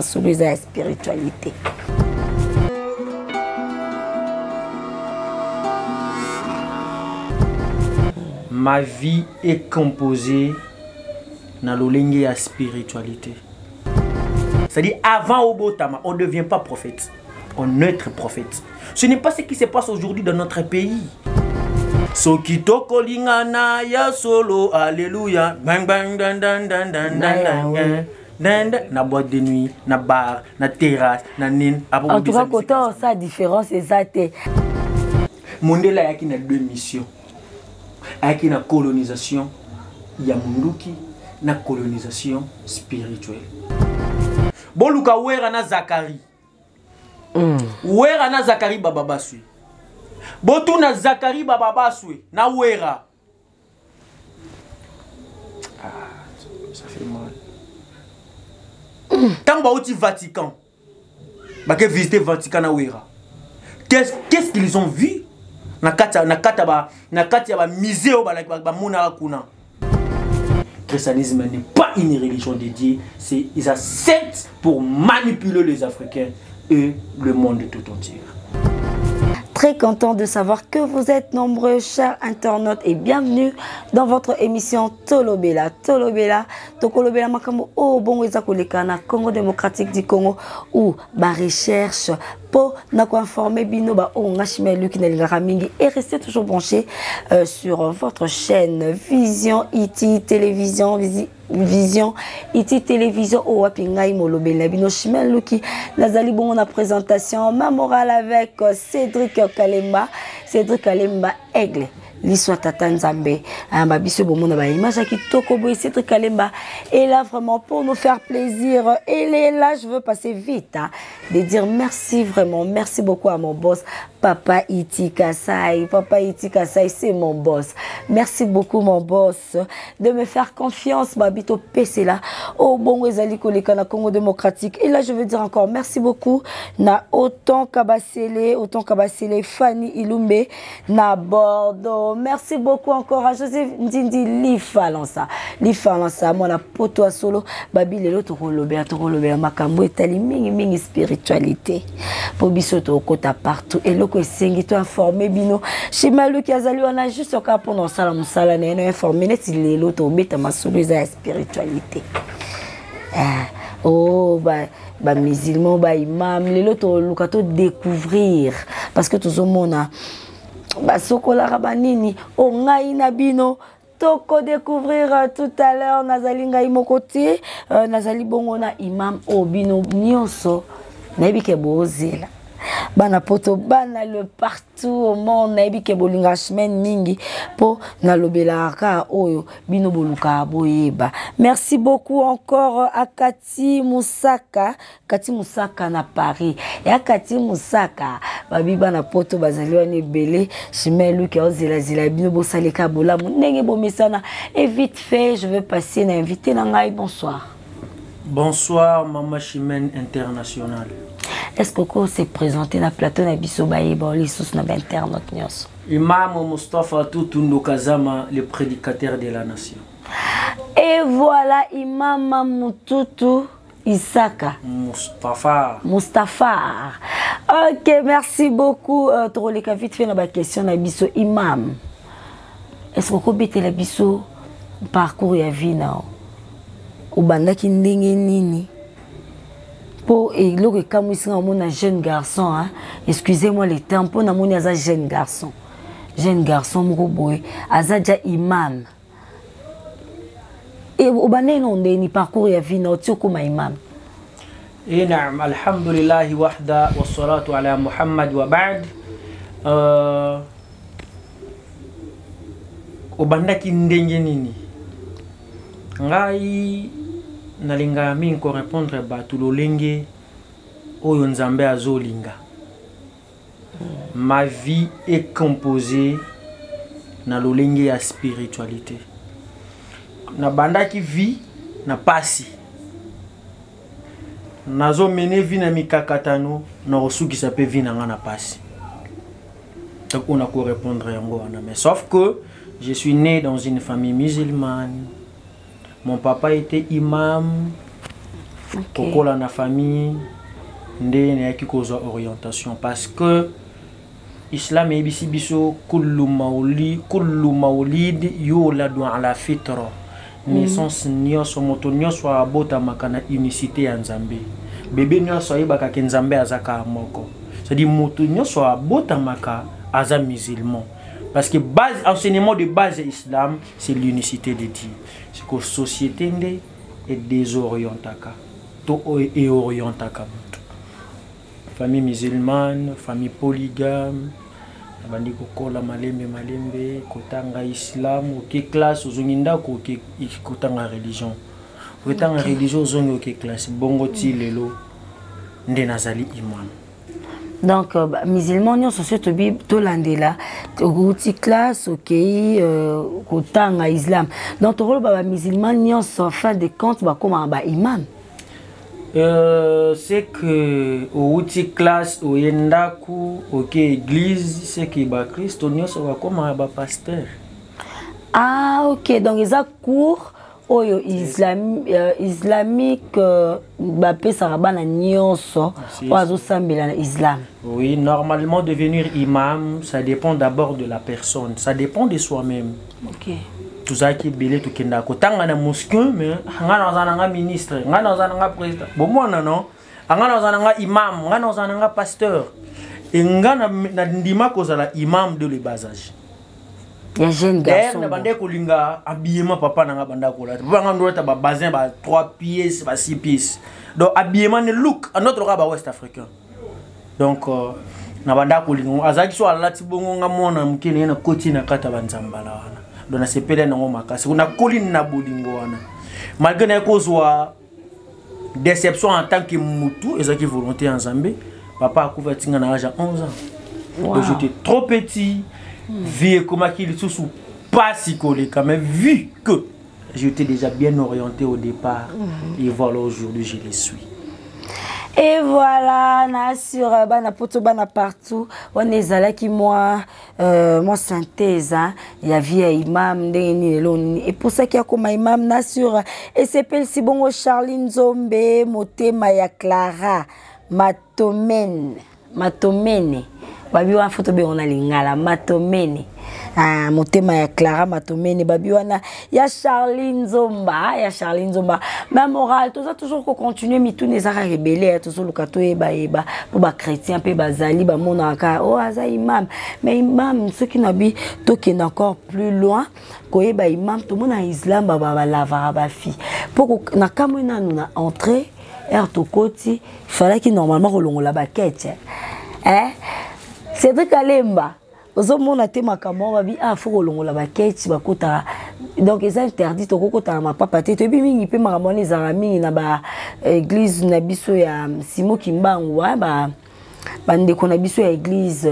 spiritualité. Ma vie est composée dans l'olingue à spiritualité. C'est-à-dire, avant Obotama, on ne devient pas prophète. On est prophète. Ce n'est pas ce qui se passe aujourd'hui dans notre pays. Sokito kolingana ya solo, alléluia. Bang bang dan dan dan dan dan dan. Na boîte de nuit, na bar, na terrasse, na nin. En tout cas, quand on sa différence, c'est ça. Mondela yaki na deux missions. Yaki na colonisation ya munduki, na colonisation spirituelle. Boluka wera na Zakari. Wera na Zakari baba basui. Botu na Zakari baba basui. Na wera. Ah, ça fait mal. Tant ba oti Vatican. Ba ke visiter Vatican na wera. Qu'est-ce qu'ils ont vu? Na kata ba misé au ba mona kuna. Le christianisme n'est pas une religion dédiée, c'est ils acceptent pour manipuler les Africains et le monde tout entier. Très content de savoir que vous êtes nombreux, chers internautes, et bienvenue dans votre émission Tolobela. Tolobela, Tokolobela Makambo, oh bon, na Congo démocratique du Congo, ou ma recherche pour nous informer bino ba o ngashime Luc Nelgaramingi et restez toujours branchés sur votre chaîne Vision IT Télévision Vision IT Télévision au wapingai molobela bino Chimel Luki nazali bongo na présentation ma morale avec Cédric Kalemba Aigle l'histoire Tata Nzambe biso bomona ba image qui toko boy Cédric Kalemba est là vraiment pour nous faire plaisir. Elle est là, je veux passer vite hein, de dire merci vraiment, merci beaucoup à mon boss Papa Iti Kasai. Papa Iti Kasai, c'est mon boss. Merci beaucoup mon boss de me faire confiance babito PC là au bon ezali koleka na Congo démocratique. Et là je veux dire encore merci beaucoup na autant Kabasele Fanny Ilumbe na Bordeaux. Merci beaucoup encore à Joseph Ndindi Lifalansa moi la poto solo babi lelo tokolobe makambo etali mingi spiritualité po biso to kota partout et loko esengi to informer bino Chimalu ki azali wana juste ka pendant sala musala na eno informer neti lelo to beta masolo za spiritualité oh ba musulman ba imam lelo to luka to découvrir parce que tout le monde ba sokola rabanini o ngai na bino toko découvrir tout à l'heure nazali ngai mokoti nazali bongo na imam obino nyonso naibike bozela bana poto bana le partout au monde naibike bolinga semaine mingi po nalobelaka oyo bino boluka boyeba. Merci beaucoup encore à Kati Moussaka na Paris et à Kati Moussaka babi bana poto bazali wana belé Chimelu ki ozela bino bosaleka bola ndenge bomesana et vite fait je vais passer na invité na ngai. Bonsoir Mama Chimène International. Est-ce que vous s'est présenté dans le plateau de Bissobaye, les sources internautes? Imam Mustafa Tutundo Kazama, le prédicateur de la nation. Et voilà Imam Mututu Isaka. Mustafa. Ok, merci beaucoup. Troleka vite fait la question na biso Imam. Est-ce que vous avez la biso parcours ya vie na ou bandaki ndenge nini? Pour et le comme ici un jeune garçon hein, excusez-moi le temps pour na moni aza jeune garçon moko boy aza ja imam et au bané non ni parcours ya vie na tio comme imam et naam alhamdulillah wahda wassalatu ala muhammad wa ba'd au bandaki ndenge nini ngai nalinga mingi ko répondre batu lolenge oyo nzambe azolinga. Ma vie est composée na lolenge ya spiritualité. Na banda ki vie na pasi. Nazo mene vie na mikakatano na osuki sa pe vie na nga na pasi. Donc on a ko répondre yango wana mais sauf que je suis né dans une famille musulmane. Mon papa était imam, kokola na famille nde na yaki kozwa orientation parce que islam ebisi biso kullu maulid yuladu ala fitra naissance nyonso moto nyonso abotamaka na unicité ya nzambe bebe nyonso ayebaka ke nzambe azaka moko c'est-à-dire moto nyonso abotamaka aza musulman parce que base enseignement de base de l'islam c'est l'unicité de Dieu. C'est que société nde est désorientaka to et orientaka famille musulmane, famille polygame, bandi kokola malembe kotanga islam ok classe ozonginda ko kotanga religion kotanga religion ozongi ok classe bongo ti lelo nde nazali imam. Donc musulman nyonso surtout bi to landela outi classe ok kotanga islam donc to ba musulman nyonso en fin de compte ba koma ba imam. C'est que au outil classe au yendaku ok église c'est que ba Christ nyonso ba koma ba pasteur. Ah ok donc ils a cours oyo islamique ba pesa bana nyonso oazo sambela na islam. Oui, normalement devenir imam ça dépend d'abord de la personne, ça dépend de soi-même. OK. Tout ça qui belé to kenda ko tanga na mosquée mais nga na ministre nga na président bon moi non nga na imam nga na pasteur et nga na ndima ko za imam de le bas âge. Ya jeune garçon na bande ko linga habillement papa na nga banda ko la ba nga ba bazin ba 3 pièces ba 6 pièces donc habillement ne look en notre cas ba ouest africain donc na banda ko linga azaki so ala ti bongo nga mona mukene na koti na kata banzambala wana donc na sepele na ngoma kasi kuna kolini na bolingo wana malgré na kozwa déception en tant que mutu ezaki volonté en Zambie papa akufa tinga na âge 11 ans. Wow. Donc j'étais trop petit. Vu comment qu'il sous pas si collé quand même vu que j'étais déjà bien orienté au départ et voilà aujourd'hui je les suis. Et voilà, na sur bana poto bana partout, on est là qui moi synthèse il y a via imam ndeni et pour ça qu'il y a comme imam na sur et s'appelle si bon Charline Zombe motema ya Clara Matomene babi wana photo be on a lingala Matomene motema ya Clara Matomene babi wana ya Charline Zomba ma morale tout ça toujours qu'on continue mais tout les arts rebelles toujours le kato eba pour ba chrétien pe bazali ba monaka oh aza imam mais imam ce qui nabi to qui est encore plus loin ko eba imam tout monde en islam ba lavara ba fi pour na kamona na entrer to koti fallait que normalement rolongola ba quête c'est de Kalemba. Aux hommes, on a été macamon, il faut que la quête, donc ils ont interdit de kokota ma papa tete bi peut maramoni zarami na ba église na biso ya Simo Kimbangu ba ndeko na biso ya église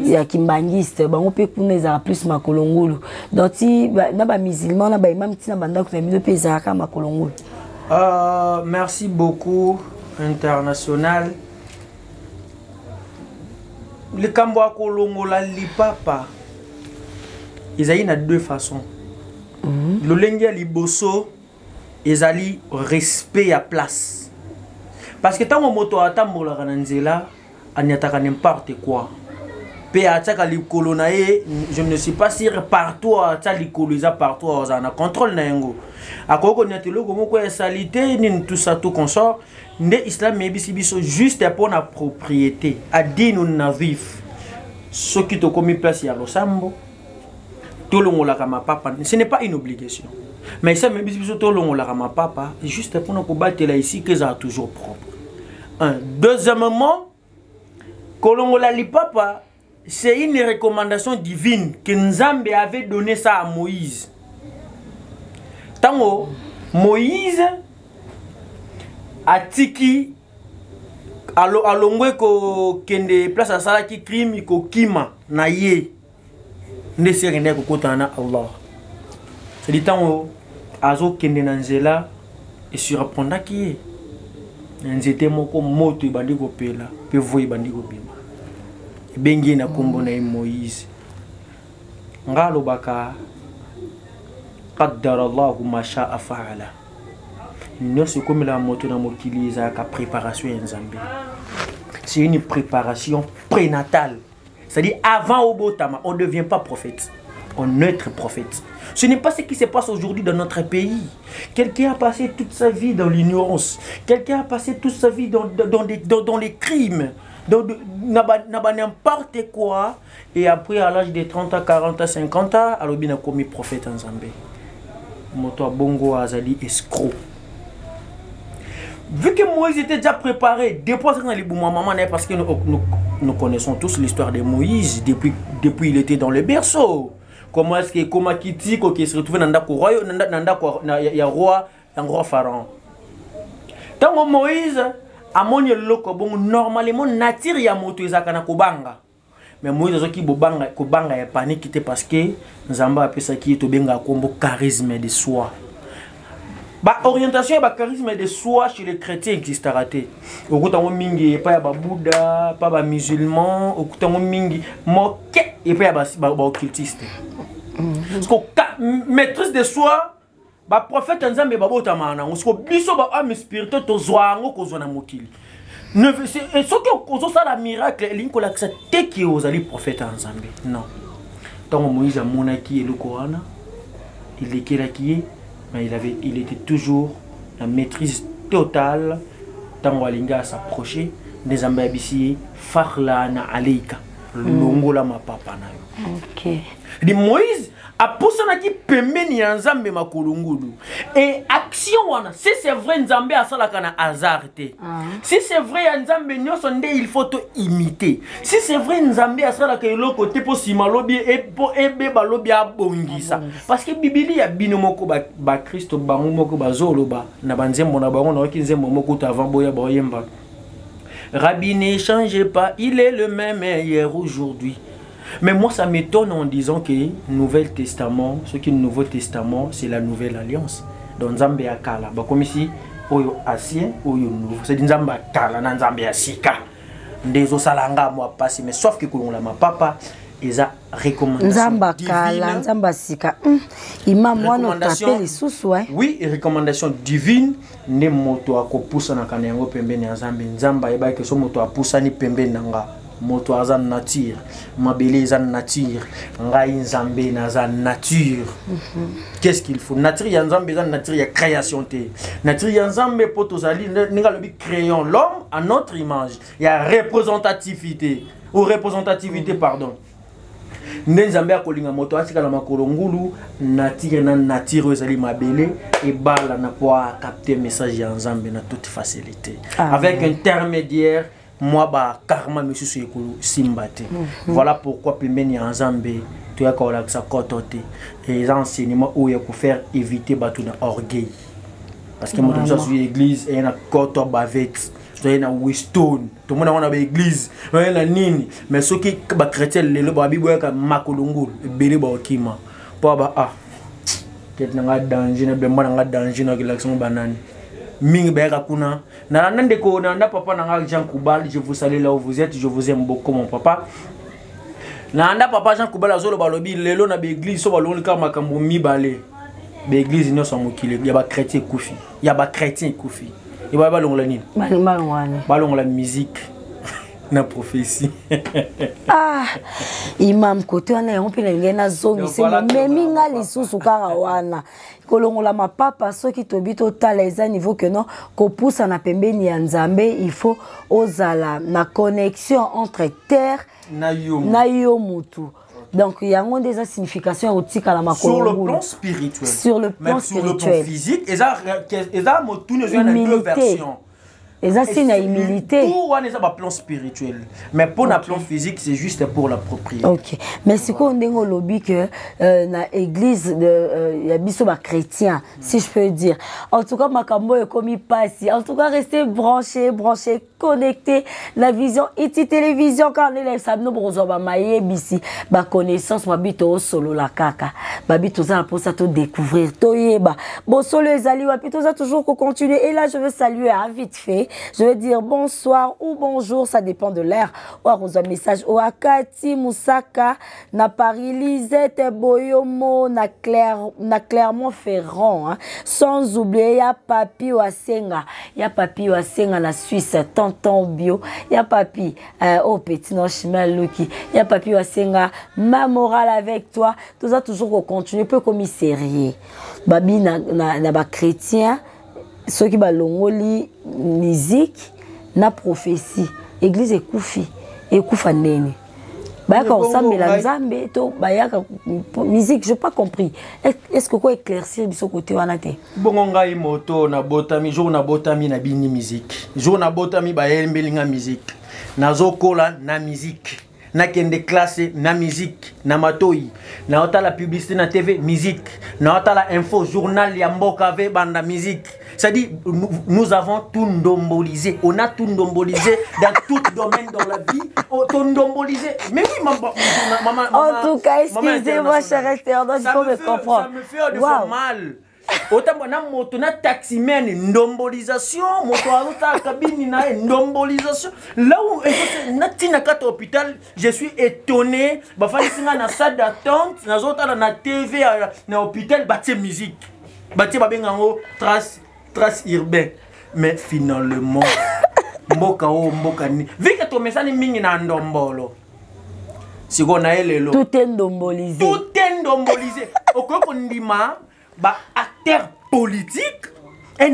ya kimbangiste bango pe kuna za plus makolongulu donc ti na ba musulman na ba imam ti na banda kuna mino pe za ka makolongulu. Merci beaucoup international. Le Kamboa Kolongola Lipapa, ils ont deux façons. Le Lengia Liboso, ils ont respect à place. Parce que tant que moto attend la rananzela, on y attaque n'importe quoi. Pe attaque li kolonae, je ne suis pas sûr partout attaque li kolisa partout on a contrôle na yango. Akoko nyatelo gomo ko salité ni tout ça tout consort. Nde islam mebisi biso juste pour la propriété adinu nazif ce qui te commis place ya losambo tout le monde la papa ce n'est pas une obligation mais ça mebisi biso tout le monde la papa juste pour nous battre là ici que ça toujours propre. Deuxièmement kolongola li papa c'est une recommandation divine que Nzambe avait donné ça à Moïse. Tango Moïse atiki alongwe ko kende place à sala ki crime ko kima na ye ne serene ko kotana Allah c'est dit temps azo kende na nzela et surprendre ki nzete moko moto bandi ko pela pe voyi bandi ko bima bengi na kombo na Moïse ngalo baka qaddara Allah ma sha'a fa'ala non c'est comme la moto na mokili za ka préparation en Zambie. C'est une préparation prénatale. C'est-à-dire avant Obotama, on ne devient pas prophète. On est être prophète. Ce n'est pas ce qui se passe aujourd'hui dans notre pays. Quelqu'un a passé toute sa vie dans l'ignorance. Quelqu'un a passé toute sa vie dans les crimes. N'importe quoi. Et après, à l'âge de 30 à 40 à 50 ans, alors il a commis prophète en Zambie. Moto Bongo Azali escroc. Vu que Moïse était déjà préparé, depuis parce que nous connaissons tous l'histoire de Moïse depuis il était dans le berceau. Comment est-ce que Komakiti qui se retrouve dans le roi pharaon. Tant que Moïse a mon loko bon normalement nature ya moto ezakana kobanga. Mais Moïse a qui kobanga ya panique parce que Nzamba a pesa qui to benga kombo charisme de soi. Ba orientation ba charisme de soi chez les chrétiens existera té. Okutango mingi pa ya ba Bouddha, pa ba musulman, okutango mingi moke et pa ya ba occultiste. Parce que maîtrise de soi ba prophète Nzambe ba botama na ngo biso ba âme spirituelle to zwango ko zwana mokili. Ne et ce que ozo ça la miracle linko la ça te qui ozali prophète Nzambe. Non. Tant Moïse a monaki et le Coran, il écrit qui mais il était toujours la maîtrise totale. Tant Walinga s'approchait des ambabisi farlana aleika longola ma papa na. OK. Di Moïse a poussé qui pembeni Nzambe makolungulu et action wana si c'est vrai Nzambe a sala kana hasard té. Si c'est vrai Nzambe nyonso nde il faut to imiter. Si c'est vrai Nzambe a sala ka eloko te po sima lobi et po ebe ba lobi abongisa parce que Biblia ya bino moko ba Christo bango moko bazolo ba na banzembo na bango na ki nzembo moko to avant boya boyemba. Rabbi ne change pas, il est le même hier aujourd'hui. Mais moi, ça m'étonne en disant que le Nouveau Testament, ce qui est le Nouveau Testament, c'est la Nouvelle Alliance. Donc, Nzambe akala. Comme ici, oyo ancien, oyo nouveau. C'est Nzambe akala, Nzambe asika. Ndezo salanga moi passé, mais sauf que kolon la ma papa, ils a recommandation. Nzambe akala, Nzambe asika. Imam moi non tapé les sous ouais. Oui, recommandation divine. Ne moto akopusa na kanyango pembeni ya Nzambe. Nzambe eba ke so moto apusa ni pembeni nanga. Moto azan nature, mabele azan nature, ngai Nzambe nazan nature. Qu'est-ce qu'il faut? Nature ya Nzambe azan nature ya création té. Nature ya Nzambe potozali ninga lobi créons l'homme à notre image. Il y a représentativité ou représentativité pardon. Nzambe akolinga moto atika na makolongulu nature na nature ezali mabele et bala na pouvoir capter message ya Nzambe na toute facilité. Avec intermédiaire moi ba karma monsieur Sekulu simbate. Voilà pourquoi pembeni ya Nzambe tu ya kola sa kotote et les enseignements où il faut faire éviter batu na orgueil. Parce que moi dans sur l'église et na koto bavet, tu na Weston, tout le monde a ba église, na nini, mais ceux qui ba chrétien le ba bibo ka makolongulu belé ba okima. Po ba ah. Ket na danger na be mo na danger na relaxation banane. Ming bega kuna na nande ko na papa na Jean Koubal, je vous salue là où vous êtes, je vous aime beaucoup mon papa. Na anda papa Jean Koubal azolo balobi lelo na be église so balonga ka makambo mibale. Be église no so mokile ya ba chrétien kufi. Ya ba chrétien kufi. Et ba balonga nini? Balonga musique na prophétie. Ah, imam côté on est on peut ngena zomi c'est memi nga lisusu kaka wana. Kolongola ma papa ceux qui tobito taleza niveau que non ko poussa na pembeni ya Nzambe il faut ozala na connexion entre terre na yo mutu. Donc il y a une des significations otika la sur le plan spirituel. Sur le plan spirituel. Sur le plan physique, et ça tout nous a deux versions. Et ça c'est une humilité. Tout on est sur le plan spirituel. Mais pour le plan physique, c'est juste pour la propriété. OK. Mais c'est quoi on dit au lobby que na église de y a biso ba chrétien, si je peux dire. En tout cas makambo est comme il passe. En tout cas restez branchés, connectés. La vision iti télévision quand on est ça nous bonzo ba maye bisi ba connaissance ba bito solo la kaka. Ba bito za pour ça tout découvrir. Toyeba. Bon solo ezali wa pito za toujours continuer et là je veux saluer vite fait connectés. Je veux dire bonsoir ou bonjour, ça dépend de l'heure. Ou à un message. Ou à Kati Moussaka, na Paris Lisette Boyomo, na Clermont-Ferrand. Hein. Sans oublier, il y a Papi Wasenga. Il y a Papi Wasenga na Suisse, Tonton Bio. Il y a Papi, oh petit non chemin Luki. Il y a Papi Wasenga, ma morale avec toi. Tout ça toujours continuer, peu comme sérieux. Babi na ba chrétien, ceux qui ba longoli musique, na prophétie. Église est koufi, et koufa nene. Bayaka ensemble la nzambe to bayaka musique, je pas compris. Est-ce que quoi éclaircir de ce côté wanate? Bongo ngai moto na botami, jour na botami na bini musique. Jour na botami ba yembelinga musique. Nazokola na musique. Na kende classe na musique, na matoi. Na ota la publicité na TV musique. Na ota la info journal ya mboka ve banda musique. C'est-à-dire, nous avons tout ndombolisé. On a tout ndombolisé dans tout domaine dans la vie. Tout ndombolisé. Mais oui, maman. En tout cas, excusez-moi, cher internaute, il faut me comprendre. Ça me fait de mal. Autant que na taximen ndombolisation, moto aluta cabine na ndombolisation. Là où na tina kata hôpital, je suis étonné. Ba fali singa na salle d'attente, na zota na TV na hôpital batie musique. Batie ba bengango trace urbain. Mais finalement mboka o mboka ni. Vu que ton message mingi na ndombolo. Si on a elelo. Tout est ndombolisé. Tout est ndombolisé. Okoko ndima bah, acteur politique, un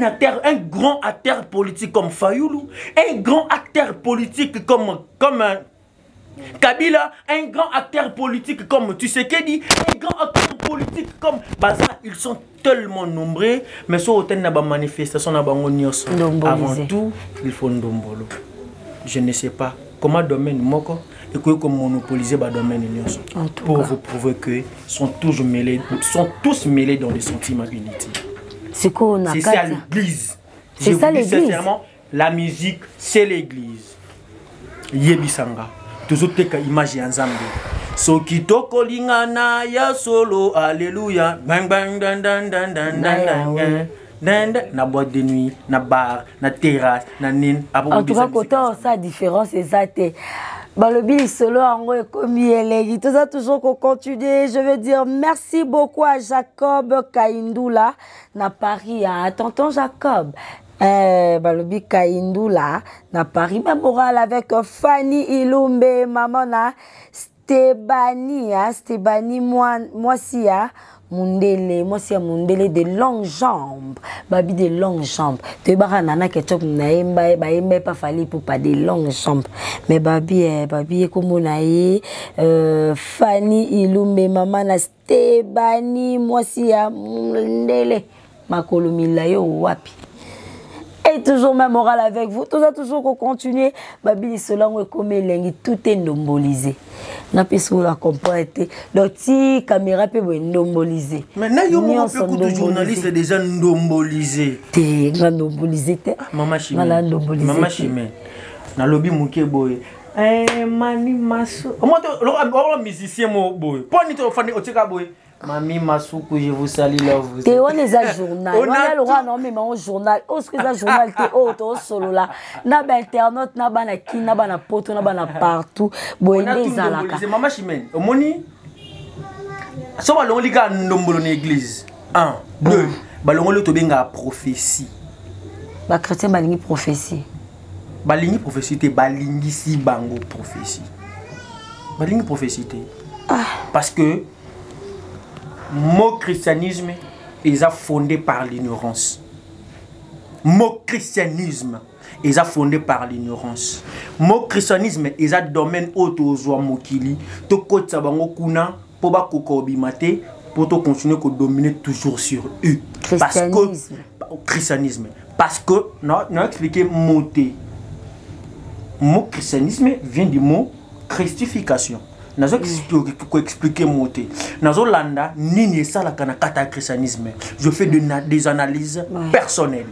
grand acteur politique comme Fayoulou, un grand acteur politique comme Kabila, un grand acteur politique comme Tshisekedi, un grand acteur politique comme Baza, ils sont tellement nombreux, mais sur autant de manifestations, avant tout, il faut ndombolo. Je ne sais pas comment domaine moko et comme monopoliser le domaine pour vous prouver que sont tous mêlés dans les sentiments unité. C'est quoi on a? C'est ça l'église. C'est ça l'église. Sincèrement, la musique c'est l'église. Yebisanga. Toujours teka image ya Nzambe. Soki tokolingana ya solo alléluia. Bang bang dan dan dan dan dan. Na boîte de nuit, na bar, na terrasse, na nin. En tout cas, quand ça différence, c'est ça. Balobi solo ango ekomi elegi. Tout ça toujours qu'on continue. Je veux dire merci beaucoup à Jacob Kaindula na Paris. Hein. Tonton Jacob. Balobi Kaindula na Paris. Ma morale avec Fanny Ilumbe, maman na Stébani, hein. Stébani moi si hein. Mundele, moi c'est Mundele de longues jambes, babi de longues jambes. Tu es nana ketchup naemba, baemba pas fallu pour pas de longues jambes. Mais babi comme nae, Fanny Ilumbe maman na Stébani, moi si ya Mundele, makolomila yo wapi. Et toujours ma morale avec vous, tout ça toujours qu'on continue, babi cela on est comme lengi tout est ndombolisé. Na peso la comprendre donc si caméra peut ndombolisé. Maintenant yo mo beaucoup de journalistes déjà ndombolisé. Té ndombolisé té. Maman Chimé. Maman Chimé. Na lobby muke boy. Mani maso. Moi le musicien mo boy. Pas ni to fani otika boy. Mami Masuku, je vous salue là. T'es on est un journal. On a le droit non mais un journal. Oh ce que ça journal t'es auto solo là. Na ba internet, na ba na ki, na ba na poto, na ba na partout. Boy des alaka. C'est Maman Chimène. Omoni. So ba longi ka ndombolo na église. 1 2. Ba longi to benga prophétie. Ba chrétien ba lingi prophétie. Ba lingi prophétie te ba lingi si bango prophétie. Ba lingi prophétie te. Parce que mon christianisme est fondé par l'ignorance. Mon christianisme est fondé par l'ignorance. Mon christianisme est un domaine autour mokili. To kotsa bango kuna po ba kokobimate pour to continuer à dominer toujours sur eux. Parce que christianisme. Parce que non expliquer moté. Mon christianisme vient du mot christification. Nazo expliquer moté. Nazo landa nini ça la kata christianisme. Je fais des analyses personnelles.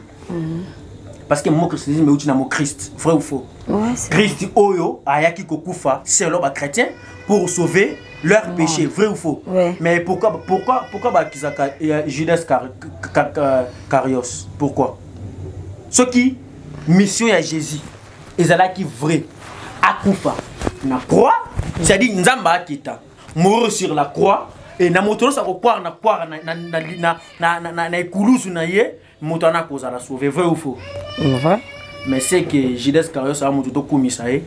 Parce que mon christianisme est un mot Christ, vrai ou faux? Christ oyo ayaki kokufa c'est l'homme chrétien pour sauver leur péché, vrai ou faux? Mais pourquoi Judas Carios? Pourquoi? Ce qui mission ya Jésus ezalaki vrai akufa na croix, c'est-à-dire nzamba akita mourir sur la croix et na moto ça ko croire na ekulusu na ye moto na cause la sauver, vrai ou faux? Vrai. Mais c'est que Judas Iscariot ça moto to komisa ye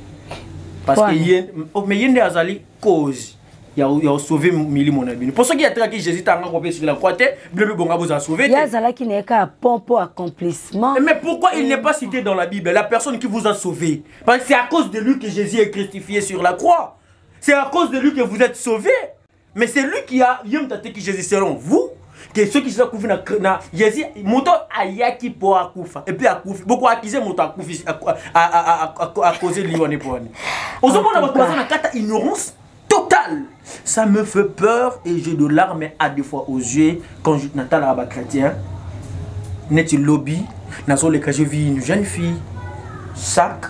parce que mais yende azali cause ya sauver milimo na bino. Pour ceux qui attraki Jésus tanga ko sur la croix te bleu bonga vous a sauvé. Ya zalaki ne ka pompo accomplissement. Mais pourquoi il n'est pas cité dans la Bible la personne qui vous a sauvé? Parce que c'est à cause de lui que Jésus est crucifié sur la croix. C'est à cause de lui que vous êtes sauvés. Mais c'est lui qui a yom tate qui Jésus selon vous que ceux qui sont couvés na Jésus moto ayaki po akufa et puis akufi beaucoup accusé moto akufi à causer lione poni. Ozomona ba personne na kata ignorance totale. Ça me fait peur et j'ai de larmes à deux fois aux yeux quand je n'entends la chrétien net lobby na so le cas je vis une jeune fille sac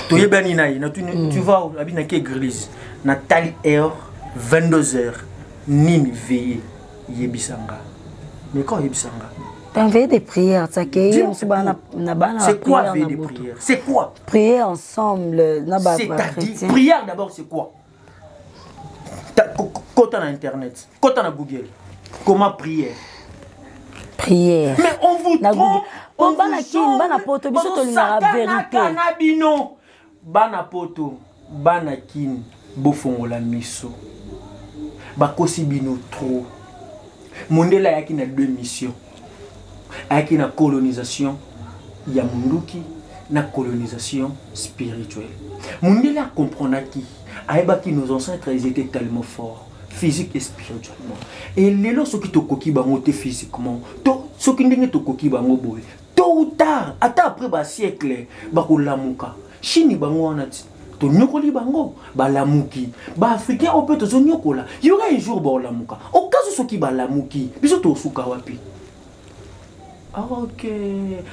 tu vas à une église Nathalie Air 22h Nini veillé yebisanga. Mais quand yebisanga? T'as veillé des prières, ça qui est c'est quoi veillé des prières? C'est quoi? Prier ensemble, c'est-à-dire prière d'abord c'est quoi? Quand on a internet, quand on a Google, comment prier? Prière. Mais on vous trompe. On bana kin, bana poto, biso to linga vérité. Bana poto, bana kin, bofongola miso. Bakosi bino trop. Mondela yaki na deux missions. Yaki na colonisation ya munduki na colonisation spirituelle. Mondela comprendre qui aïbaki nos ancêtres ils étaient tellement forts physique et spirituellement. Et les lois qui te koki bango te physiquement, ceux qui n'ont te koki bango boy. Tôt ou tard, après ba siècle, bako lamuka. Chini bango anati. To nyokoli bango, ba lamuki. Ba africain on peut te nyokola. Il y aura un jour ba lamuka. Au cas où ceux qui ba lamuki, biso to suka wapi. Ah ok.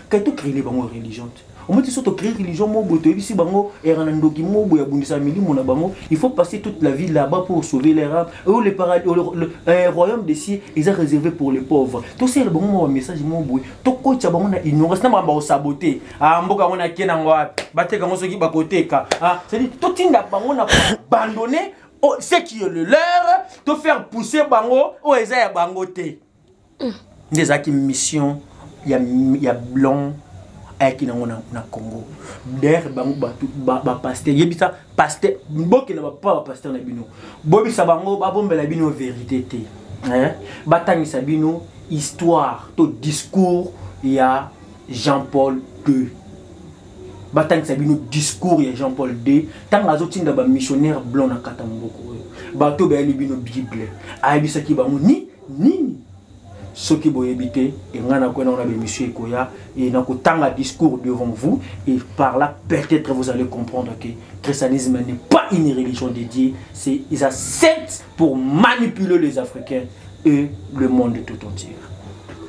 Quand tu crées les bango religion. On me dit que créer religion, il faut passer toute la vie là-bas pour sauver les rames. Le royaume des cieux, ils ont réservé pour les pauvres. Tout ça, le message, tout coach, ignorance, n'a saboté. Ah, mboka on a kenangwa, batte comme ceux qui bakoté ka. Ah, c'est-à-dire tout on a abandonné ce qui est le leur, te faire pousser bango, ou ils ont bangoté. Des acquis mission, il y a blanc. Qui na Congo d'ailleurs ba pasteur yebisa pasteur mboki na pas pasteur na bino bobisa bango ba bombela bino vérité té batangisa bino histoire to discours ya Jean-Paul II batangisa bino discours ya Jean-Paul II tanga azotinda ba missionnaire blanc na kata mboko bato ba libino Bible ayebisa ki bango ni ce qui vous éviter et on a des messieurs Koya et donc autant de discours devant vous et par là peut-être vous allez comprendre que le christianisme n'est pas une religion dédiée, c'est ils acceptent pour manipuler les Africains et le monde tout entier.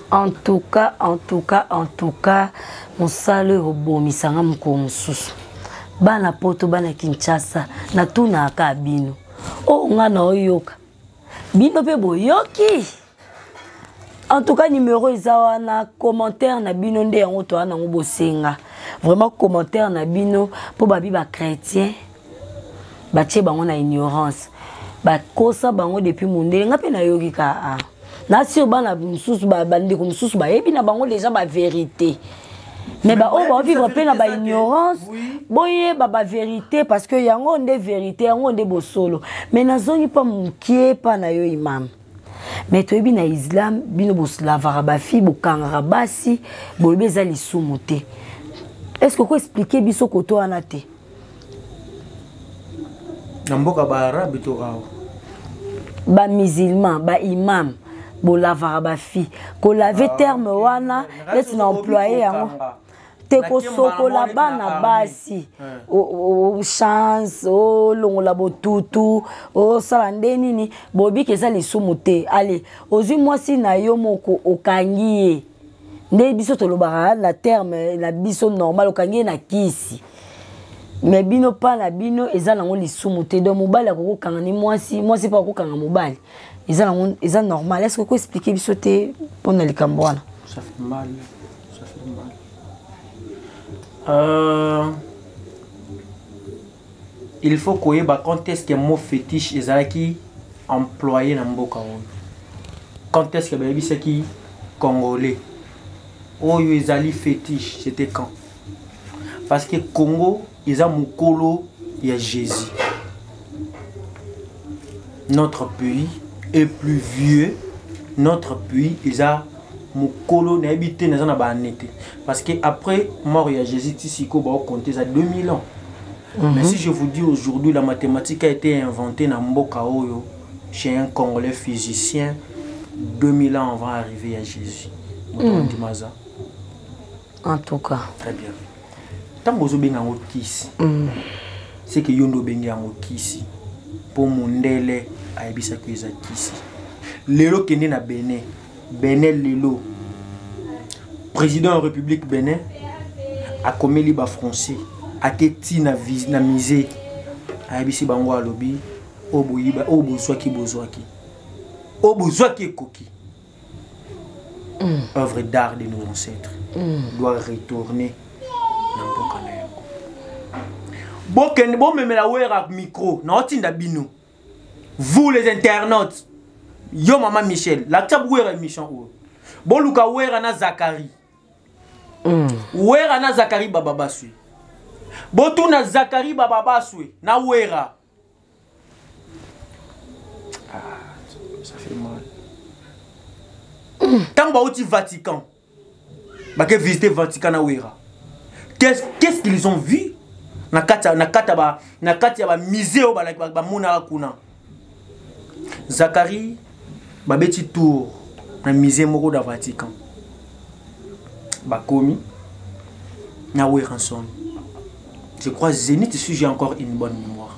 En tout cas, mon salut au bon misanga mkonsusu. Bana poto bana Kinshasa na tuna akabino. O ngana oyoka. Bino pe boyoki. En tout cas, numéro isa na commentaire na bino nde yango to na ngo bosenga. Vraiment commentaire na bino po babi ba chrétien. Ba tie bango na ignorance. Ba kosa bango depuis mondele ngape na yoki ka. Na sur bana mususu ba bande ko mususu ba yebi na bango déjà ba vérité. Mais ba on va vivre plein na ba ignorance. Boye ba vérité parce que yango nde vérité, yango nde bosolo. Mais nazongi pas mukie pa na yo imam. Mais tu es bien à Islam, bien au slavara bafi, au kangarabasi, au bezali soumouté. Est-ce que vous expliquez biso koto anate? Namboka ba arabe to rao. Ba musulman, ba imam, bo lavara bafi. Ko lave terme wana, laisse na employé yango. Te ko sokola bana basi o chance o longola botutu o salande nini bobi keza lisumu te allez ozui mwasi na yo moko okangiye nde biso tolobaka na terme na biso normal okangiye na kisi mais bino pa na bino eza nango lisumu te donc mobali akokanga ni mwasi pa akokanga mobali eza nango eza normal. Est-ce que vous expliquer biso te pona likambo wana? Ça fait mal, ça fait mal. Il faut qu'on ait quand est-ce que le mot fétiche est employé dans mboka oyo. Quand est-ce que c'est qui congolais oyo ezali fétiche, c'était quand? Parce que Congo ils ont mukolo ya Jésus. Notre pays est plus vieux. Notre pays ils ont mukolo na habité na na banete. Parce que après mort ya Jésus tisiko ba compter ça 2000 ans. Mais si je vous dis aujourd'hui la mathématique a été inventée dans mboka oyo chez un Congolais physicien 2000 ans avant d'arriver à Jésus. En tout cas. Très bien. Tant que vous avez un kisi, c'est que vous avez un kisi pour mondele a ebisa que vous kisi. Lelo kende na Bénin, Bénin lelo. Président de la République Bénin a commis liba français, a teti na misé a ebisi bango a lobby, oboyiba obozwaki bozwaki. Obozwaki koki. Œuvre d'art de nos ancêtres doit retourner dans le Canada. Bon, même la ouera micro, na bino. Vous les internautes, yo maman Michel, la tab ouera émission ou. Bon luka ouera na Zakari. Ouera na Zakari bababasui. Bon tout na Zakari bababasui na ouera. Ça fait mal. Tant que tu Vatican, bah que visiter Vatican na Ouera. Qu'est-ce qu'ils ont vu? Na kata ba misé au ba mona kuna. Zacharie ba beti tour na misé moko da Vatican. Ba komi na Ouera son. Je crois Zénith si j'ai encore une bonne mémoire.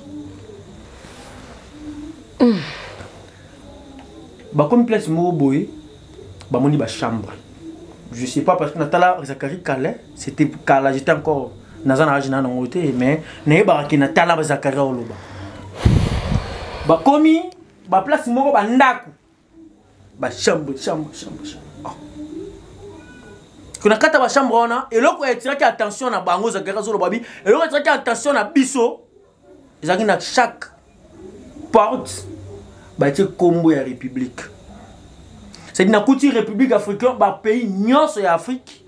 Bah comme place moko boy. Bah mon chambre. Je sais pas parce que Natala Zakari Calais, c'était Kala, j'étais encore dans un âge dans côté mais n'est pas que Natala Zakari Oloba. Bah komi, bah place moko ba ndaku. Bah chambre. Kuna kata ba chambre ona et loko etira attention na bango Zakari Oloba bi et loko etira attention na biso. Ezaki na chaque porte bah c'est combo ya république. C'est une couture République africaine, bah pays nyos et Afrique.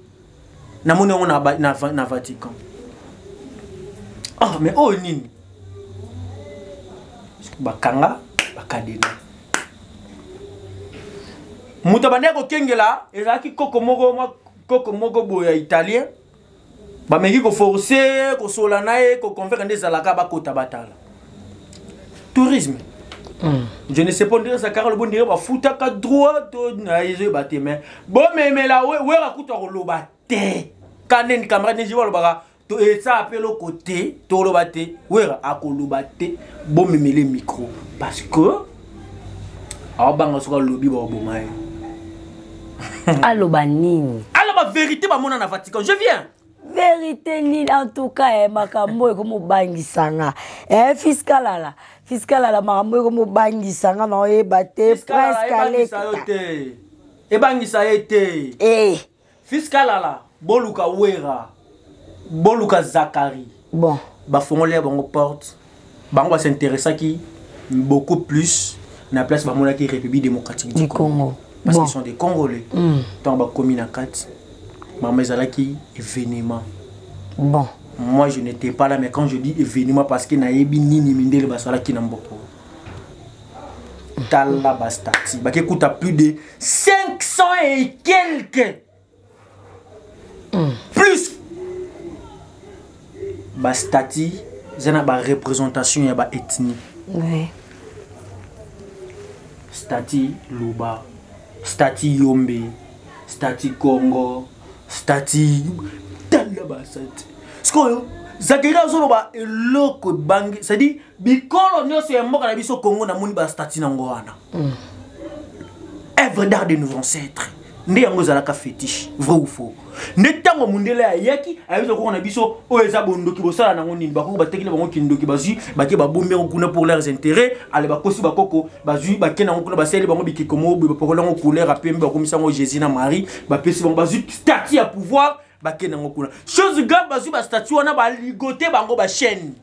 Na mone on na Vatican. Ah mais oh nini. Ba kanga, ba kadena. Mutabane ko kengela, ezaki koko mogo boya italien. Ba meki ko forcer, ko solanae, ko convaincre des alaka ba kota batala. Tourisme. Je ne sais pas dire ça car le bon dire ba futa ka droit na izo baté mais bon mais la ouais rakuta lo baté kanen camarade ne jiwa lo baka to et ça appelle au côté to lo baté ouais akolo baté bon mais les micro parce que a banga soka lobi ba bomay allo banini allo ba vérité ba mona na Vatican je viens vérité ni en tout cas makambo ko mo bangisanga fiscal là fiscal à la maman comme bangisanga na ebate presque allé e bangisa été fiscal là boluka wera boluka Zakari bon ba fongolé bango porte bango s'intéressa qui beaucoup plus na place ba mona qui République démocratique du Congo parce qu'ils sont des Congolais tant ba commune 4 maman ezalaki événement bon. Moi je n'étais pas là mais quand je dis événement parce que naebi nini mindele basala ki na mboko tala bastati ba ki coûte plus de 500 et quelques plus bastati zana ba représentation ya ba ethnie oui stati Luba stati Yombe stati Congo stati tala bastati Sko Zakari azoloba eloko bangi c'est-à-dire bikolo nyose ya mboka na biso Congo na moni ba stati na ngwana œuvre d'art de nos ancêtres ndi yango zalaka fétiche vrai ou faux netango mundele ya yaki ayezo ko na biso o eza bondoki bosala nango nini bako batekile bango kindoki bazi bake babombe kuna pour leurs intérêts ale bakosi bakoko bazui bakena kuna baseli bango bikikomo bapokola ngo couleur apembe bakomisa ngo Jésus na Marie bapesi bango bazui stati ya pouvoir chose grave bazui ba statue wana ba ligoter bango ba chaîne.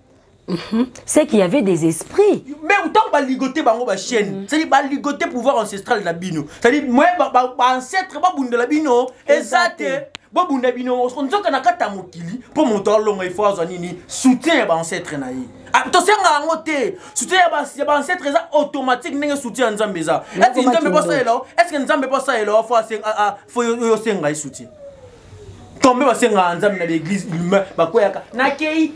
C'est qu'il y avait des esprits. Mais autant ba ligoter bango ba chaîne, c'est dire ba ligoter pouvoir ancestral la bino. C'est dire moi ba ancêtre ba bunda la bino, exact. Ba bunda bino on nzoka na kata mokili pour monter longo il faut azanini soutien ba ancêtre na yi. To senga ngote, soutien ba ancêtre ça automatique ndenge soutien nzambe za. Est-ce que nzambe pas ça elo? Est-ce que nzambe pas ça elo faut yo senga soutien. Tombe ba senga nzambe na l'église humain ba koyaka nakei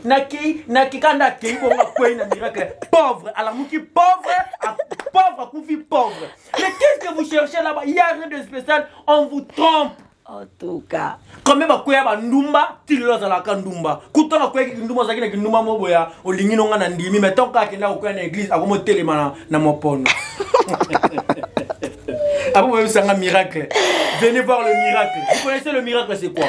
kanda kei bo ba koyi na miracle pauvre à la mouki pauvre koufi pauvre. Mais qu'est-ce que vous cherchez là-bas? Il y a rien de spécial, on vous trompe. En tout cas, comme ba koya ba ndumba tililo za la kandumba kutona koya ki ndumba za kina kindumba moboya olingi nonga na ndimi mais tant ka kenda koya na église akomo telema na mopono. Ah vous c'est un miracle. Venez voir le miracle. Vous connaissez le miracle c'est quoi?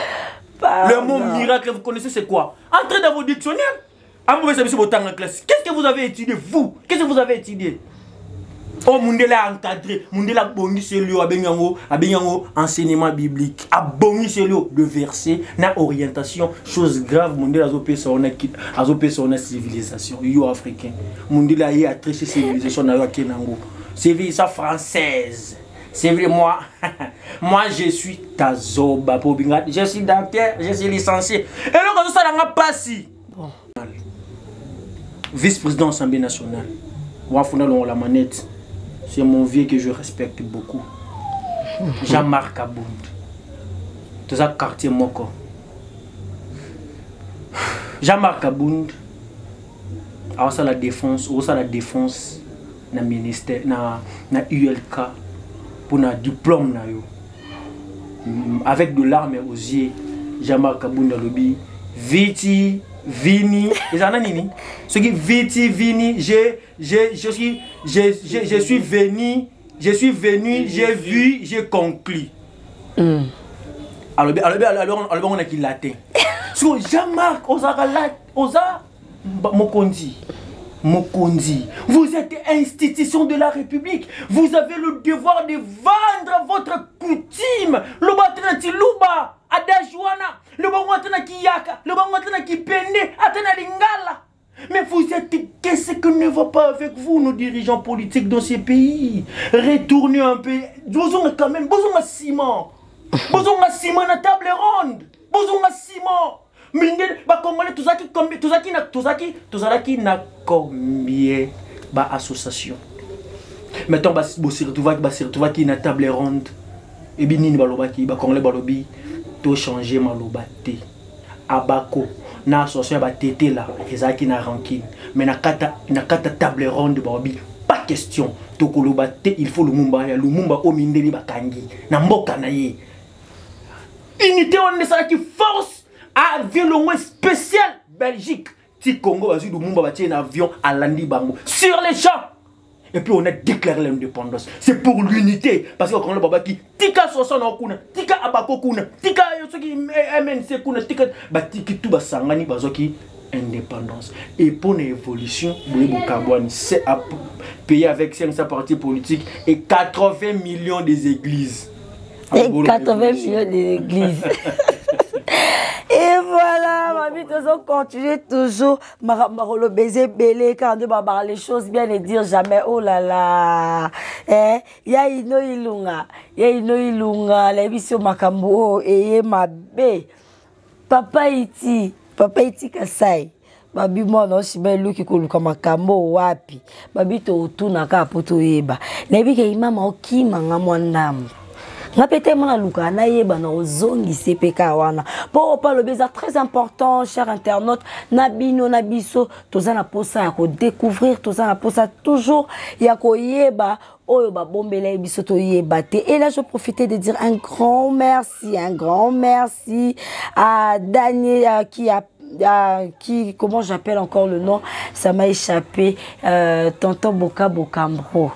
Le mot miracle vous connaissez c'est quoi? Entrez dans vos dictionnaires. Ah vous savez votre temps en classe. Qu'est-ce que vous avez étudié vous? Qu'est-ce que vous avez étudié? Oh, Mundela encadré, Mundela bongi celui abenyango enseignement biblique, abongi celui de verset, na orientation, chose grave, Mundela azopé son civilisation, yo africain, Mundela y a triché civilisation na yo kenango, civilisation française, c'est vrai moi, moi je suis Tazoba Pobinga, je suis docteur, je suis licencié, et là quand ça n'a pas si, vice-président de l'Assemblée nationale, Wafuna la manette. C'est mon vieux que je respecte beaucoup. Jean-Marc Abound. Tout ça, quartier Moko. Jean-Marc Abound. Alors ça la défense, na ministère, na ULK pour na diplôme na yo. Avec de larmes aux yeux, Jean-Marc Abound a lobby. Viti, Vini, ils en ont nini. Ce qui Viti, Vini, je suis venu, j'ai vu, j'ai conclu. Alors on a qui latin. So Jean-Marc, Oza Mokondi, vous êtes institution de la République. Vous avez le devoir de vendre votre coutume. Le batana tiluba, adajwana, le batana kiyaka, le batana kipende, atana lingala. Mais vous êtes, qu'est-ce que ne va pas avec vous, nos dirigeants politiques dans ces pays? Retournez un peu. Besoin quand même, besoin de ciment. Besoin de ciment na table ronde. Besoin de ciment. Mingel ba congolais tozaki na combien ba association. Mettons ba bosir tuvaki na table ronde. Et binini balobaki ba congolais balobi to changer maloba te. Abako na association ba tété là, ezaki na rancune. Mais na kata table ronde baobi pas question to koloba te, il faut le Lumumba o mindeli bakangi na mboka na ye. Unité on ne sera qui force avion spécial Belgique. Si Congo a eu un avion à Landi Bango sur les champs. Et puis on a déclaré l'indépendance. C'est pour l'unité. Parce que quand le baba qui tika sosona kuna, tika abako kuna, tika yosoki MNC kuna, tika batiki tout basangani bazoki indépendance. Et pour l'évolution, c'est à payer avec 500 partis politiques et 80 millions des églises. Et 80 millions des églises. Et voilà, mamie, nous allons continuer toujours. Le baiser belé, quand on va parler les choses bien et dire jamais, oh là là. Ya ino ilunga, la émission Makambo, et ma bé. Papa iti kasai. Babi moi non si ben luki koluka makambo wapi. Babi to tuna ka poto yeba. Nebi ke imama okimanga mwandam. Na pété mon aluka na yeba na ozongi CPK wana. Pour parler beza très important cher internaute na bino na biso toza na posa ya ko découvrir toza na posa toujours ya ko yeba oyo ba bombela biso to yeba te. Et là je profitais de dire un grand merci à Daniel qui comment j'appelle encore le nom, ça m'a échappé, tonton Boka Bokambro.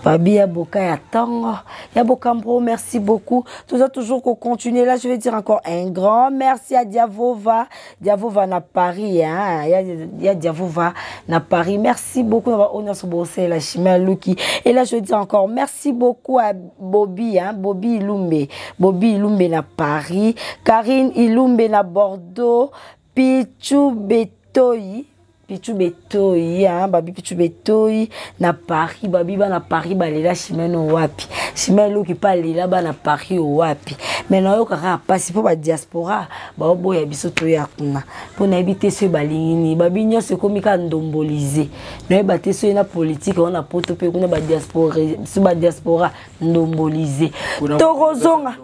Babi Yaboka Yatango, Yaboka Mbro, merci beaucoup. Tout ça toujours qu'on continue. Là, je vais dire encore un grand merci à Diavova. Diavova na Paris, hein. Il y a Diavova na Paris. Merci beaucoup. On a ce bossé, la Chimère Luki. Et là, je veux dire encore merci beaucoup à Bobby, hein. Bobby Ilumbe. Bobby Ilumbe na Paris. Karine Ilumbe na Bordeaux. Pichu Betoyi. Pichu Betoyi, hein, babi Pichu Betoyi, na Paris, babi ba na Paris, ba lela chimeno wapi. Chimeno qui parle lela ba na Paris wapi. Maintenant yo kaka passer pour ba diaspora, ba obo ya biso to ya kuna. Pour na habiter ce balingini, babi nyo se komika ndomboliser. Na ba te so na politique, on a poto pe kuna ba diaspora, su ba diaspora ndomboliser. Torozonga.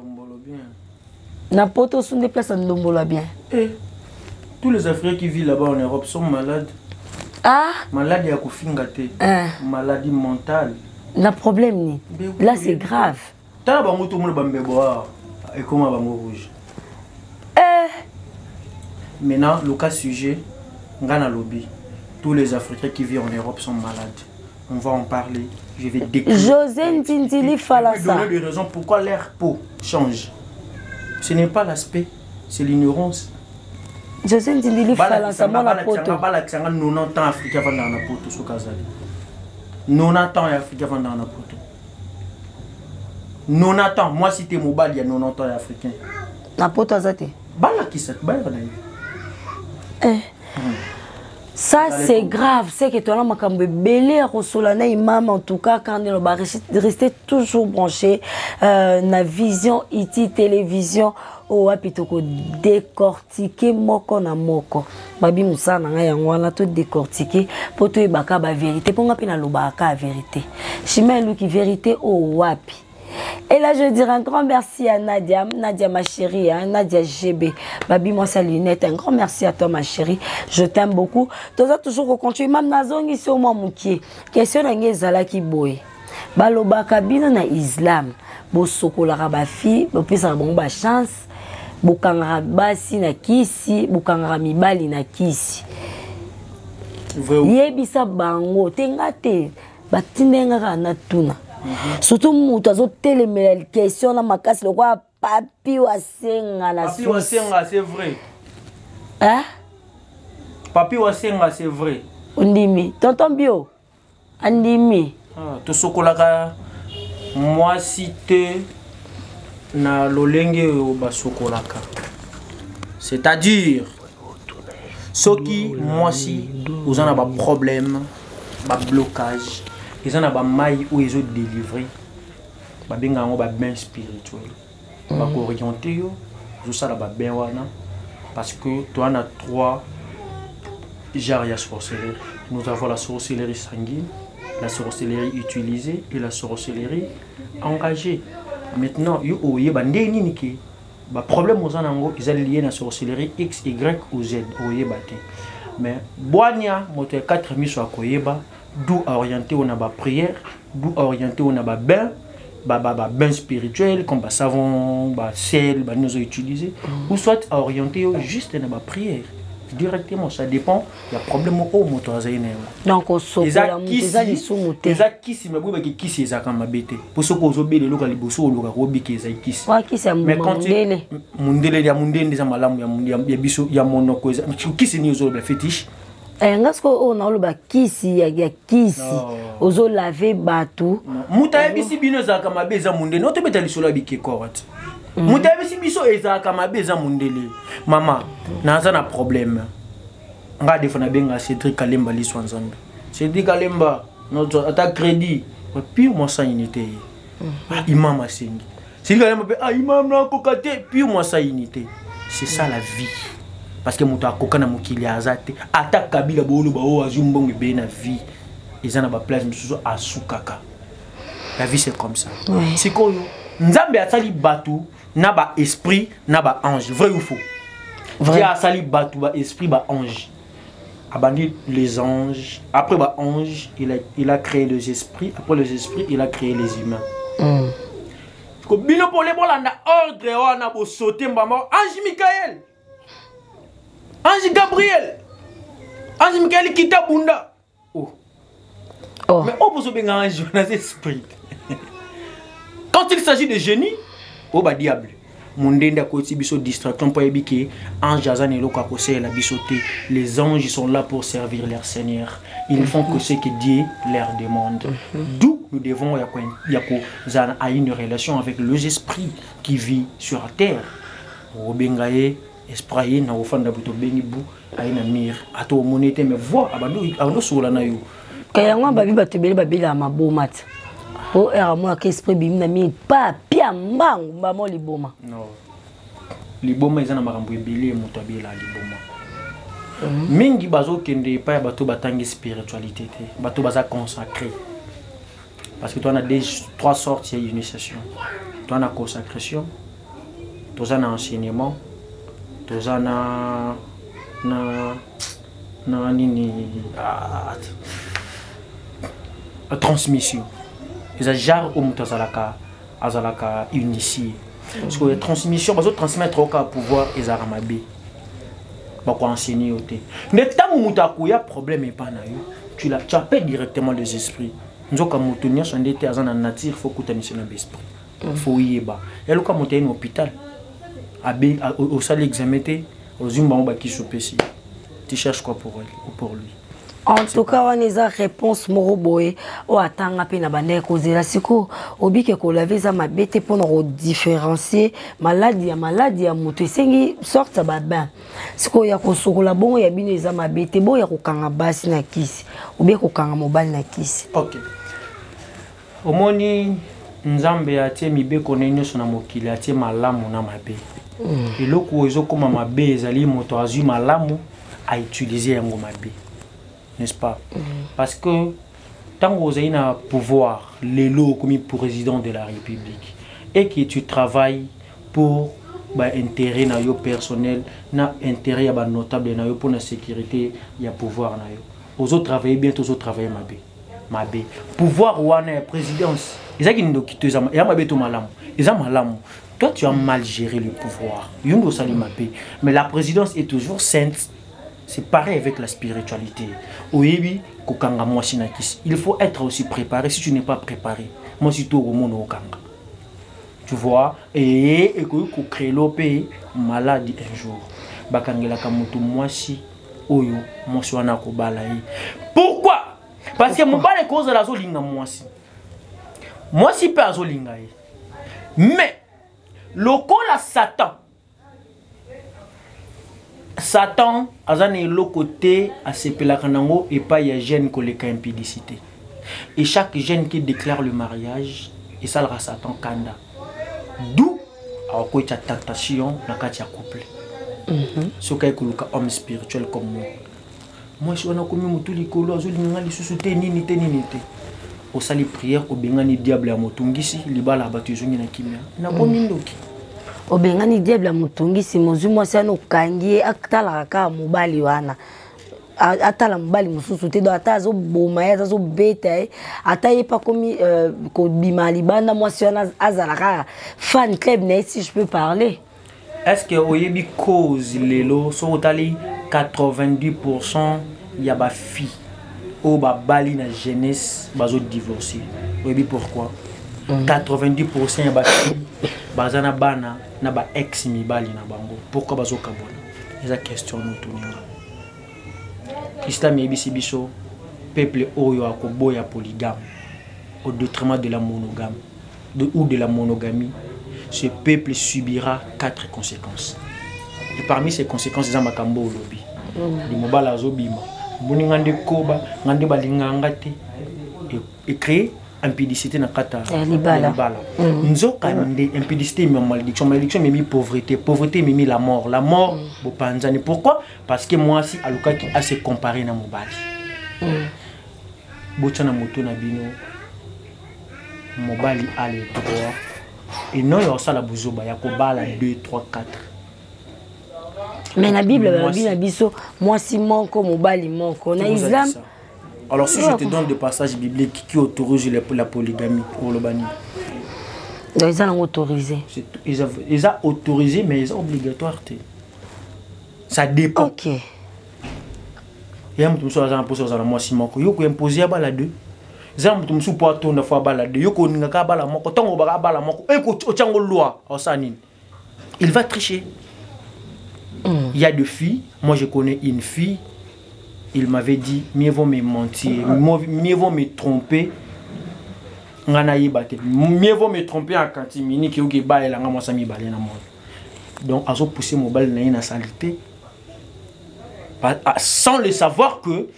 Na poto sont des places ndombola bien. Tous les Africains qui vivent là-bas en Europe sont malades. Ah? Malades à Koufingate. Maladie mentale. Le problème, ni. Là, c'est grave. T'as pas tout le monde boire et comment va rouge. Maintenant, le cas sujet, Ngana Lobby. Tous les Africains qui vivent en Europe sont malades. On va en parler. Je vais décrire. José Ntintili Falassa. Je vais donner des raisons pourquoi leur peau change. Ce n'est pas l'aspect, c'est l'ignorance. Je sais que tu dis Falassa, mon apôtre. 90 ans Africains vont dans la poto sous Kazali. 90 ans Africains vont dans la poto. 90 ans, moi si tu es mobile, il y a 90 ans Africains. La poto azate. Bala qui ça, bala ça c'est grave, c'est que tu as makambe belé rosolana imam en tout cas quand on va rester toujours branché na vision iti télévision. Oh, apitoko décortiquer moko na moko. Babi Moussa na yango wana to décortiquer pour to ebaka ba vérité pour ngapi na lobaka vérité. Chimelu qui vérité oh wapi. Et là je dirais un grand merci à Nadia, Nadia ma chérie, hein, Nadia GB. Babi moi sa lunette, un grand merci à toi ma chérie. Je t'aime beaucoup. Tu dois toujours continuer même nazongi sur moi mukie. Question na ngezala ki boy. Balobaka bino na Islam. Bo sokolaka ba fille, bo pesa bon ba chance. Bukangara basi na kisi, bukangara mibali na kisi. Yebisa bango, tengate, batindenga na tuna. Surtout mutu azo telemela question na makasi le quoi papi wasenga na papi wasenga c'est vrai. Hein? Papi wasenga c'est vrai. Ondimi, tonton bio. Andimi. Ah, to sokolaka moi cité na lolenge basokolaka. C'est-à-dire ceux qui moi si vous en avez un problème, un blocage, ils en ont un maille où ils ont délivré, ba benga ngo ba bien spirituel. Ba orienté yo, tout ça là ba bien wana parce que toi on a 3 genres de sorcellerie. Nous avons la sorcellerie sanguine, la sorcellerie utilisée et la sorcellerie engagée. Maintenant, il y a des problèmes qui liés à la sorcellerie X, Y ou Z. Mais, Boania, 4 000 sur d'où orienté on a la prière, d'où orienté on a le bain spirituel, comme le savon, le sel, nous utilisé, ou soit orienté juste dans la prière. Directement, ça dépend. Il y a un problème au moto. Donc, on saute la moto. Les akisi, mais vous avez qui c'est comme bête. Pour ce que vous avez les locaux, vous avez les robi qui c'est qui. Mais quand il mundele ya mundende za malamu ya biso ya monoko qui c'est ni ozo ba fétiche. Est-ce qu'on a le kisi ya kisi ozo laver bateau. Muta ebisi bino za kama beza mundende. No te beta lisolo bike korate. Muta ebisi biso eza kama beza mundele. Mama, naza na problème. Nga defona benga Cédric Kalemba liswa nzambe. Cédric Kalemba notre attaque crédit. Puis moi ça unité. Imam asengi. Cédric Kalemba ah imam na kokate puis moi ça unité. C'est ça la vie. Parce que muta kokana mukili azate attaque kabila bolo ba o azumbongo be na vie. Ils en a ba place mususu asukaka. La vie c'est comme ça. Ouais. C'est quoi Nzambe asali batu na ba esprit na ba ange. Vrai ou faux? Dieu a sali batu ba esprit ba ange. Abandonné les anges. Après ba ange, il a créé les esprits. Après les esprits, il a créé les humains. Bino pour les bolanda ordre on a beau sauter mbamba ange Michael. Ange Gabriel. Ange Michael kita bunda. Oh. Mais on peut se faire un journal esprit. Quand il s'agit de génie, oh bah diable. Mondenda koti biso distraction pour ébiki ange azan et loka kose la bisoté. Les anges sont là pour servir leur Seigneur. Ils font que ce que Dieu leur demande. D'où nous devons avoir une relation avec les esprits qui vit sur la terre. Obengaye esprit na ofanda buto bengi bu aina mir ato monete me voix abando sola na yo. Kaya ngwa babi batubele babila mabomat. Oh, era moi que esprit bim na mi pa pia mbangu mbamo liboma. Non. Liboma ezana makambo ebele moto abela liboma. Mingi bazo kende pa ya bato batangi spiritualité te. Bato baza consacré. Parce que toi on a trois sortes d'initiation. Toi on a consacration, toi on a enseignement, toi on a transmission. Les gens ont azalaka initié. Parce que la transmission, parce que transmettre au cas pouvoir et zaramabé. Bah quoi enseigner au thé. Mais tant que tu as problème et pas tu appelles directement les esprits. Nous avons monté sur des terres en nature, il faut que tu aies un esprit. Il faut y aller. Et là, quand tu es à l'hôpital, au salle examen, aux humains qui sont ici. Tu cherches quoi pour lui? En tout cas, on a une réponse moroboé ou attend à peine à bander causer la siko obi que qu'on l'avait à ma bête pour nous différencier maladie à moto sengi sorte ça babin siko ya ko sokola bon ya bine za ma bête bon ya ko kanga basi na kisi obi ko kanga mobile na kisi. OK. Omoni nzambe atie mibeko nenyo sona mokili atie malamu na mabe. Eloko ezo koma mabe ezali moto azui malamu à utiliser yango mabe. N'est-ce pas? Parce que tant que vous avez un pouvoir, l'élo comme président de la République, et que tu travailles pour intérêt personnel, intérêt notable pour la sécurité, il y a pouvoir. Aux autres travailler bien, aux autres travailler mabé. Pouvoir ou la présidence, ils ont quitté malam. Toi tu as mal géré le pouvoir. Mais la présidence est toujours sainte. C'est pareil avec la spiritualité. Il faut être aussi préparé. Si tu n'es pas préparé, moi si tu vois, et que créer l'opé maladie un jour. Pourquoi? Parce que mon bal est cause de la zolinga moi si pas zolinga. Mais le col à Satan azane le côté à ses pelakanango et pas y a gène que les impudicité. Et chaque gène qui déclare le mariage et ça le Satan kanda. D'où à quoi tu as tentation na katia couple. Ce qui est homme spirituel comme moi. Moi je suis na komi mutu likolo azolinga lisusu te nini te. Au sali prière au bengani diable ya motungisi libala batu zongi na kimia. Na komi ndoki. Obengani diable mutungi si mozumo sano kangie akitala kaka mobali wana atala mobali mususu te do atazo boma ya tazo beta ata yepa komi ko bimali banda mwasi wana azalaka fan club na si je peux parler. Est-ce que oyebi cause lelo so otali 90% ya ba fille o ba bali na jeunesse bazo divorcer. Oyebi pourquoi? 90% ya ba fille bazana bana na ba ex mibali na bango. Pourquoi bazo kabona? Eza question nous tourner. Islam yebisi biso peuple oyo akoboya polygame au détriment de la monogame ou de la monogamie. Ce peuple subira 4 conséquences. Et parmi ces conséquences, c'est makambo lobby. Les mobala zobima. Boni ngande koba, ngande balinganga te et créer impudicité na kata libala. Nzoka ndé impudicité mais malédiction mais pauvreté, pauvreté mais la mort bopanzani. Pourquoi? Parce que moi si aluka qui a se comparé na mobali. Bochana moto na bino mobali a le droit et non yo sala buzoba ya kobala 2 3 4. Mais la Bible na biso moi si manko mobali manko na Islam. Alors si je te donne des passages bibliques qui autorisent la polygamie pour le bani. Ils ont autorisé. Ils ont autorisé mais ils ont obligatoire. Ça dépend. OK. Il y a un peu de choses à moi si manko yo ko imposer à la 2. zambu tumsu po atonda fo balade yoko ninga ka bala moko tongo ba bala moko e ko ochango loi osanine il va tricher. Il y a deux filles, moi je connais une fille, il m'avait dit mieux vaut me mentir, mieux vaut me tromper. Mieux vaut me tromper en cantimini que vous ba la ngama sami balé na moi. Donc azo pousser mon bal na ina salité. Sans le savoir que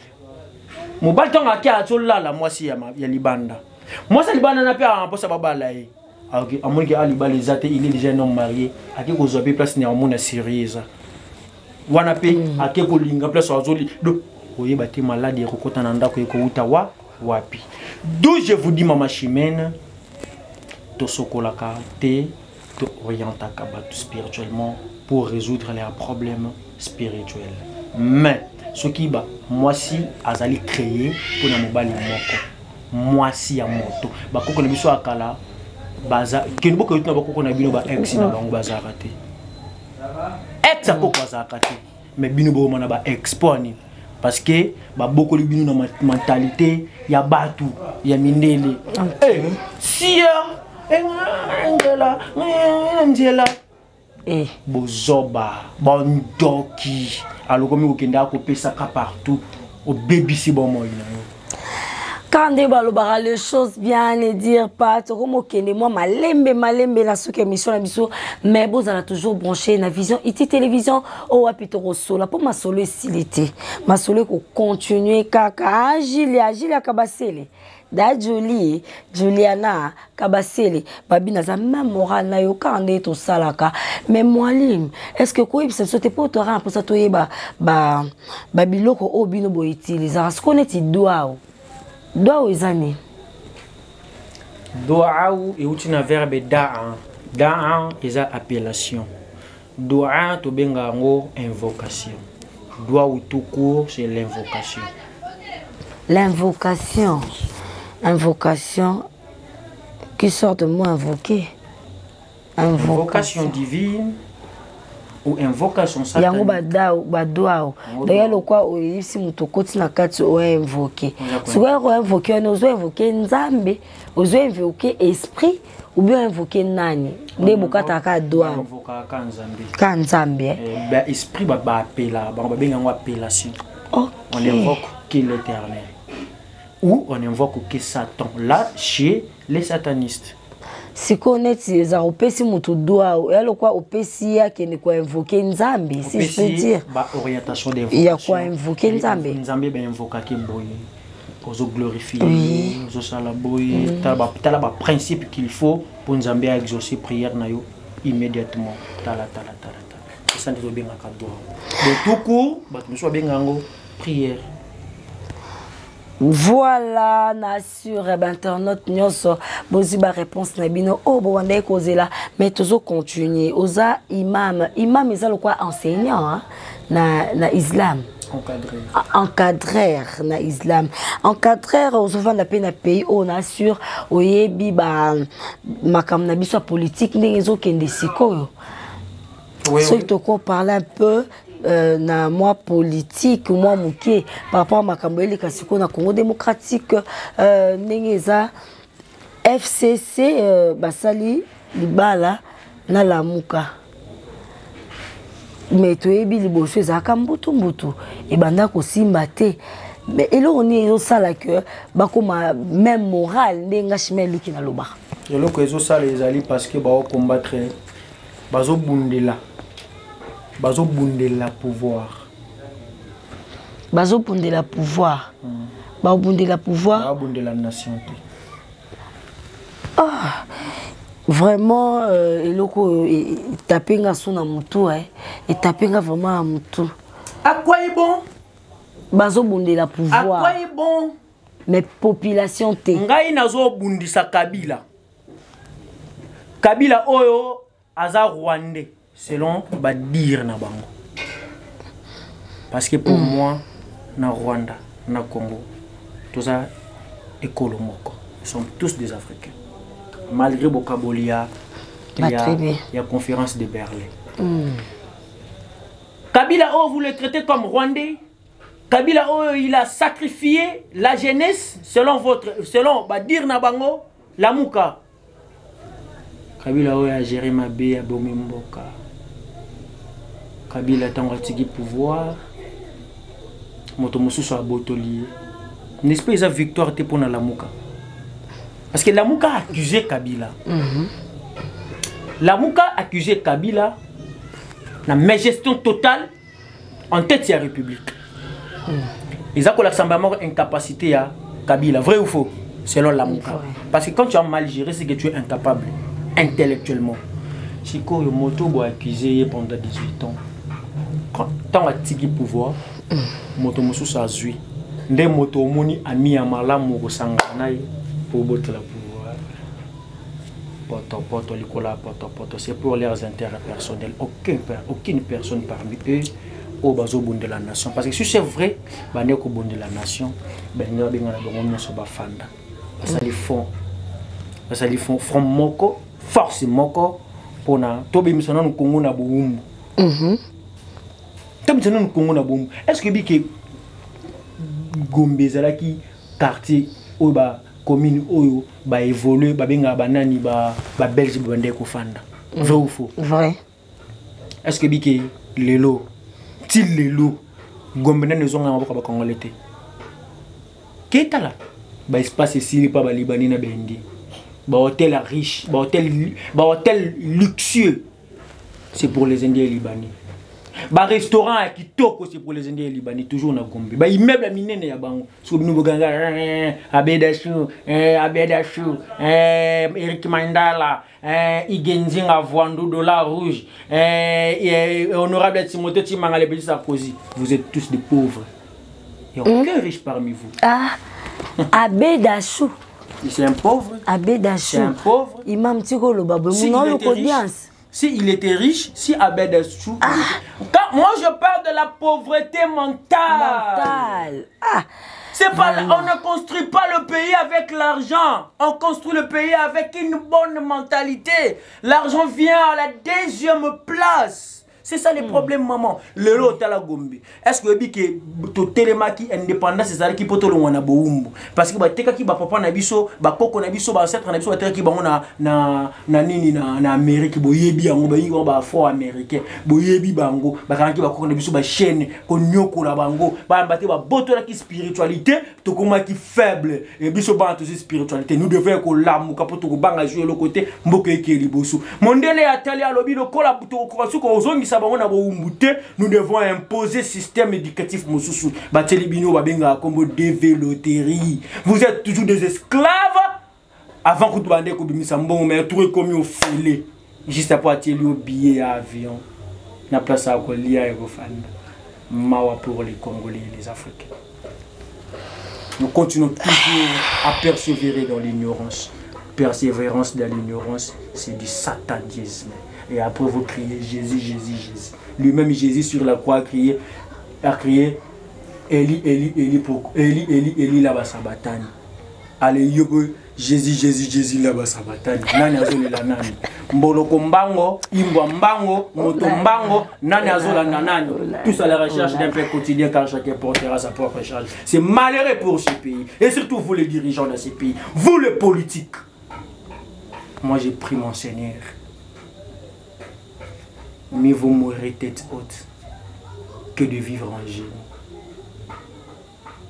mon bal ton aki a là la moi si ya libanda. Moi ça libanda na pe en posa baba là. OK, à moins que ali balé zate il est déjà un homme marié, aki ko zobe place na mon sérieuse. Wana pe aki ko linga place azoli. Donc oye bati malade ko kota na ndako ko utawa wapi. D'où je vous dis mama chimène to sokolaka te to orientaka batu spirituellement pour résoudre leurs problèmes spirituels. Mais ce qui ba moi si azali créé pour na mobali moko. Moi si ya moto ba koko na biso akala baza ken boko yutna ba koko na bino ba ex na bango baza raté. Ex a koko baza raté. Mais bino bo mana ba ex poni. Parce que beaucoup de gens ont une mentalité, il y a batu, il y a mindele. Si Angela, bozoba, bondoki, alors comme vous kenda couper ça partout, au baby si bon moi. Quand les choses bien les dire pas moi malembe la souke émission la mission mais vous allez toujours brancher la vision iti télévision au apitoro sola pour ma solo silité ma solo ko continuer kaka agile kabasele da Juliana kabasele babina za même moral na yo quand to salaka mais mwalimu est-ce que quoi ça sauter pour te rendre pour ça to yeba ba biloko obino bo utiliser parce qu'on est doa Doa izani. Doa et utina verbe da'a. Da'a est appellation. Doa to bengango invocation. Doa ou tout court c'est l'invocation. L'invocation. Invocation qui sort de moi invoquer. Invocation divine ou invocation satanique. Yango badoa. D'ailleurs le quoi si mutokoti na kati o invoquer. Souvent on invoquer on ose invoquer nzambe, ose invoquer esprit ou bien invoquer nani. Ne bokata ka doa. Invoquer kanzambe. Kanzambe. Ben esprit ba appela, ba benga appellation. On invoque qui l'Éternel. Ou on invoque que Satan là chez les satanistes. Si connaît za opesi mutu doa yalo kwa opesi yake ni kwa invoquer nzambe si je peux dire ba orientation d'invocation ya kwa invoquer nzambe nzambe ba invoquer ke boye ozo glorifier ozo sala boye tala ba principe qu'il faut pour nzambe à exaucer prière na yo immédiatement tala ça ndio benga ka doa de tout court ba tu benga ngo prière. Voilà, na sur internet nyonso boziba réponse na bino o bo wanda ekozela mais toujours continuer oza imam ezalo quoi enseignant hein? na islam encadreur na islam encadreur osouvent na peine pays on assure oyebi ba makam na biso politique ndenge ezokende sikoyo so il te parler un peu na moi politique moi muke par rapport à makambeli kasiko na Congo démocratique nengeza FCC basali libala na lamuka mais toyebi liboso ezaka mbutu et banda ko simba te mais elo on est ça là que bakoma même moral ndenga chimeli ki na loba elo ko ezo sala ezali parce que ba combattre bazo bundela pouvoir. Bazo bundela pouvoir. Ba bundela pouvoir. Ba bundela nation. Ah, vraiment eloko tapenga sona mutu et tapenga vraiment à mutu. À quoi est bon? Bazo bundela pouvoir. À quoi est bon? Mais population te. Ngai nazo bundisa Kabila. Kabila oyo aza Rwandais. Selon dire na bango. Parce que pour moi, na Rwanda, na Congo, tout ça est colomoko. Ils sont tous des Africains. Malgré Bokabolia, il y a conférence de Berlin. Kabila, oh, vous le traitez comme Rwandais. Kabila, oh, il a sacrifié la jeunesse selon dire Nabango, la Mouka. Kabila, oh, a géré ma bé, a bomi mboka. Kabila, tant qu'il pouvoir, motomosu soit botolier. N'est-ce pas, il a victoire pour la Mouka? Parce que la Mouka a accusé Kabila. La Mouka a accusé Kabila de la gestion totale en tête de la République. Ils ont l'Assemblée incapacité à Kabila, vrai ou faux? Selon la Mouka. Parce que quand tu as mal géré, c'est que tu es incapable intellectuellement. Chico Yomoto a accusé pendant 18 ans. Quand tu as tigé pouvoir, Moto Moussou a zui. Nde Moto Moni a mis à Malam au Sanganaï pour botter le pouvoir. C'est pour leurs intérêts personnels. Aucune personne parmi eux au bazo bon de la nation. Parce que si c'est vrai, bah n'est qu'au bon de la nation, ben n'y a bien la bonne sur bafanda. Ça les font from moko, force moko pour na tobi misona no Congo na boumbu. Tobi misona no Congo na boumbu. Est-ce que bi ke Gombe zalaki quartier ou ba commune oyo ba évoluer ba benga banani ba Belge bande ko fanda. Vrai ou faux? Vrai. Est-ce que bi ke lelo les loups, Gombe ne sont pas congolais. Qu'est-ce que là? Bah espace ici pas ba Libanais na bendi. Bah hôtel riche, bah hôtel luxueux. C'est pour les Indiens libanais. Bah restaurant qui toko c'est pour les Indiens libanais toujours na Gombe. Bah immeuble minene ya bango. Sous nous ganga Abedachou, Eric Mandala, Igenzinga Voandou Dollar Rouge, honorable Timothée Timangale Béli Sarkozy. Vous êtes tous des pauvres. Il n'y a aucun riche parmi vous. Ah, Abedachou. C'est un pauvre. Abedachou. C'est un pauvre. Imam Tigolo Babou. S'il était riche, si Abedachou. Moi je parle de la pauvreté mentale. C'est pas on ne construit pas le pays avec l'argent. On construit le pays avec une bonne mentalité. L'argent vient à la deuxième place. C'est ça les problèmes, maman. Le lot à la Gombe. Est-ce que tu télémaki indépendance c'est ça qui peut te l'on a boumbu? Parce que teka ki ba papa na biso, ba koko na biso, ba ancêtre na biso, teka ki ba na nini na Amérique boyebi yango ba yi ba fort américain. Boyebi bango, ba kanaki ba koko na biso ba chaîne ko nyoko la bango, ba mbate ba boto la ki spiritualité, to koma ki faible. Et biso ba to spiritualité. Nous devons ko lamu kapoto ko banga jouer le côté mboke ke liboso. Mondele atali alobi lo kola buto ko suko ozongi. Nous devons imposer un système éducatif. Vous êtes toujours des esclaves avant que vous ayez mais tout comme au filet. Juste après attirer au billet à avion. La place à Kolia et Mawa pour les Congolais et les Africains. Nous continuons toujours à persévérer dans l'ignorance. Persévérance dans l'ignorance, c'est du satanisme. Et après vous criez Jésus, Jésus, Jésus. Lui-même Jésus sur la croix a crié Eli, Eli, Eli, pour Eli, Eli, Eli, là-bas sabatani. Allez, Jésus, Jésus, Jésus, là-bas sabatani. Nani azole la nani. Mboloko mbango, imbwa mbango, moto mbango, nani azola nanani. Tous à la recherche d'un paix quotidien car chacun portera sa propre charge. C'est malheureux pour ce pays. Et surtout vous les dirigeants de ce pays. Vous les politiques. Moi j'ai pris mon Seigneur. Mais vous mourrez tête haute que de vivre en génie.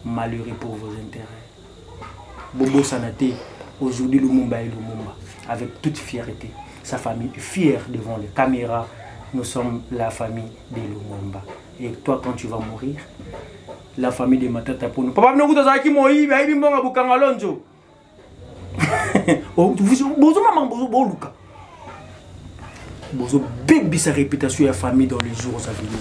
Malheureux pour vos intérêts. Bobo Sanate, aujourd'hui Lumumba et Lumumba, avec toute fierté. Sa famille est fière devant les caméras. Nous sommes la famille de Lumumba. Et toi, quand tu vas mourir, la famille de Matata Pono. Papa, nous avons dit que nous avons dit Bozo bébé sa réputation et la famille dans les jours à venir.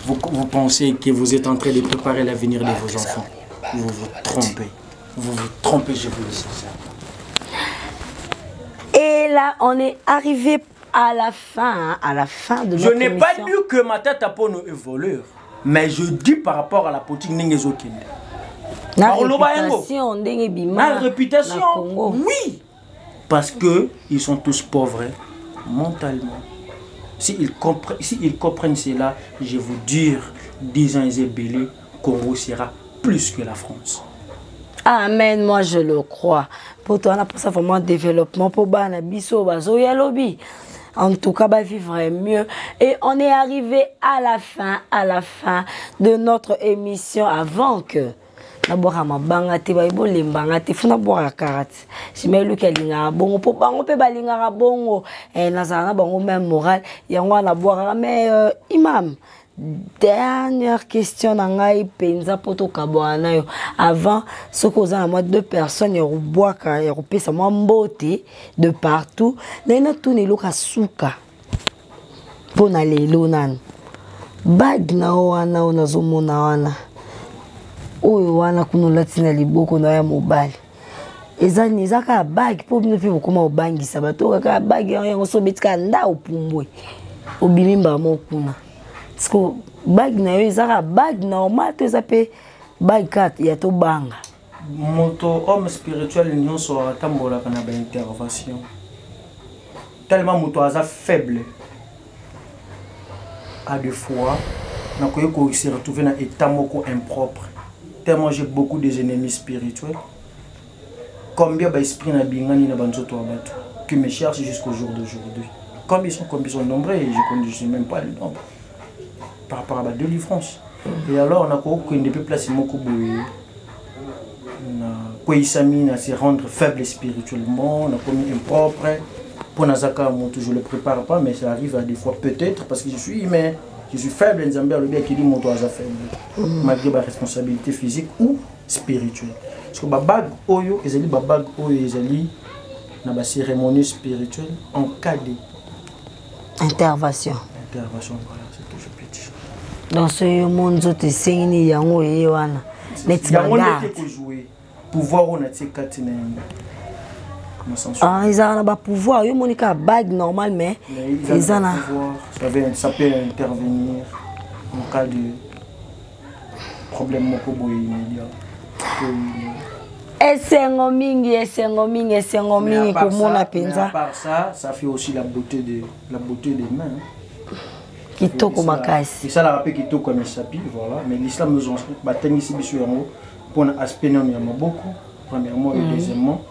Vous pensez que vous êtes en train de préparer l'avenir de vos enfants. Vous vous trompez. Vous vous trompez, je vous le dis. Et là, on est arrivé à la fin de notre émission. Je n'ai pas dit que Matata Pono est voleur. Mais je dis par rapport à la politique Ningezokinde. La réputation, la réputation, oui. Parce qu'ils sont tous pauvres mentalement. S'ils comprennent cela, je vous dire, 10 ans ils belé, Congo sera plus que la France. Amen, moi je le crois. Pour toi, on a pour ça vraiment développement pour Bana Bisso, Bazo Yalobi. En tout cas, bah, vivre mieux. Et on est arrivé à la fin de notre émission avant que Nabora mabanga te baibo lembanga te funa bora karate. Jimelu kelinga bongo po bango pe balinga bongo nazana bango même moral yango na bora mais imam dernière question nangai penza poto kabwana yo avant ce qu'on a moi deux personnes yo boaka yo pesa moi mbote de partout nena tout ne loka suka pona lelo nan bag na wana onazomona wana oyo wana kuno latina liboko na ya mobile ezani zaka bag po bino pe bokoma obangisa bato kaka bag yango so betika nda opumbwe obimimba mokuna sko bag na yo ezaka bag normal to zape bag kat ya to banga moto homme spirituel nyonso atambola kana ba intervention tellement moto aza faible à deux fois na ko se retrouver na état moko impropre. Tellement j'ai beaucoup des ennemis spirituels. Combien d'esprits na bingani na banzoto abatu qui me cherchent jusqu'au jour d'aujourd'hui. Comme ils sont nombreux, et je ne sais même pas le nombre. Par rapport à la délivrance. Et alors on a qu'on ne peut placer mon koboye. On a isami na se rendre faible spirituellement, on a commis impropre. Pour Nazaka, je ne le prépare pas, mais ça arrive à des fois peut-être parce que je suis humain. Je suis faible, Nzambia le bien qui dit mon toit est faible, malgré ma responsabilité physique ou spirituelle. Parce que ma bague oyo, ezali ma bague oyo ezali na ba cérémonie spirituelle en cas d'intervention. Intervention, voilà, c'est tout je peux dire. Dans ce monde, tu sais ni yango yewana. Let's go. Yango n'était que jouer. Pouvoir on a été katina. Ah, ils ont un pouvoir. Ils ont une bague normale, mais ils ont un pouvoir. Ça peut intervenir en cas de problème immédiat. Et c'est un mingi, pour mon apenza. À part ça, ça fait aussi la beauté des mains. Qui toque au macas. Et ça, la rappelle qui toque comme un sapi, voilà. Mais l'islam nous enseigne, ici, pour un aspect non, il y en a beaucoup. Premièrement et deuxièmement.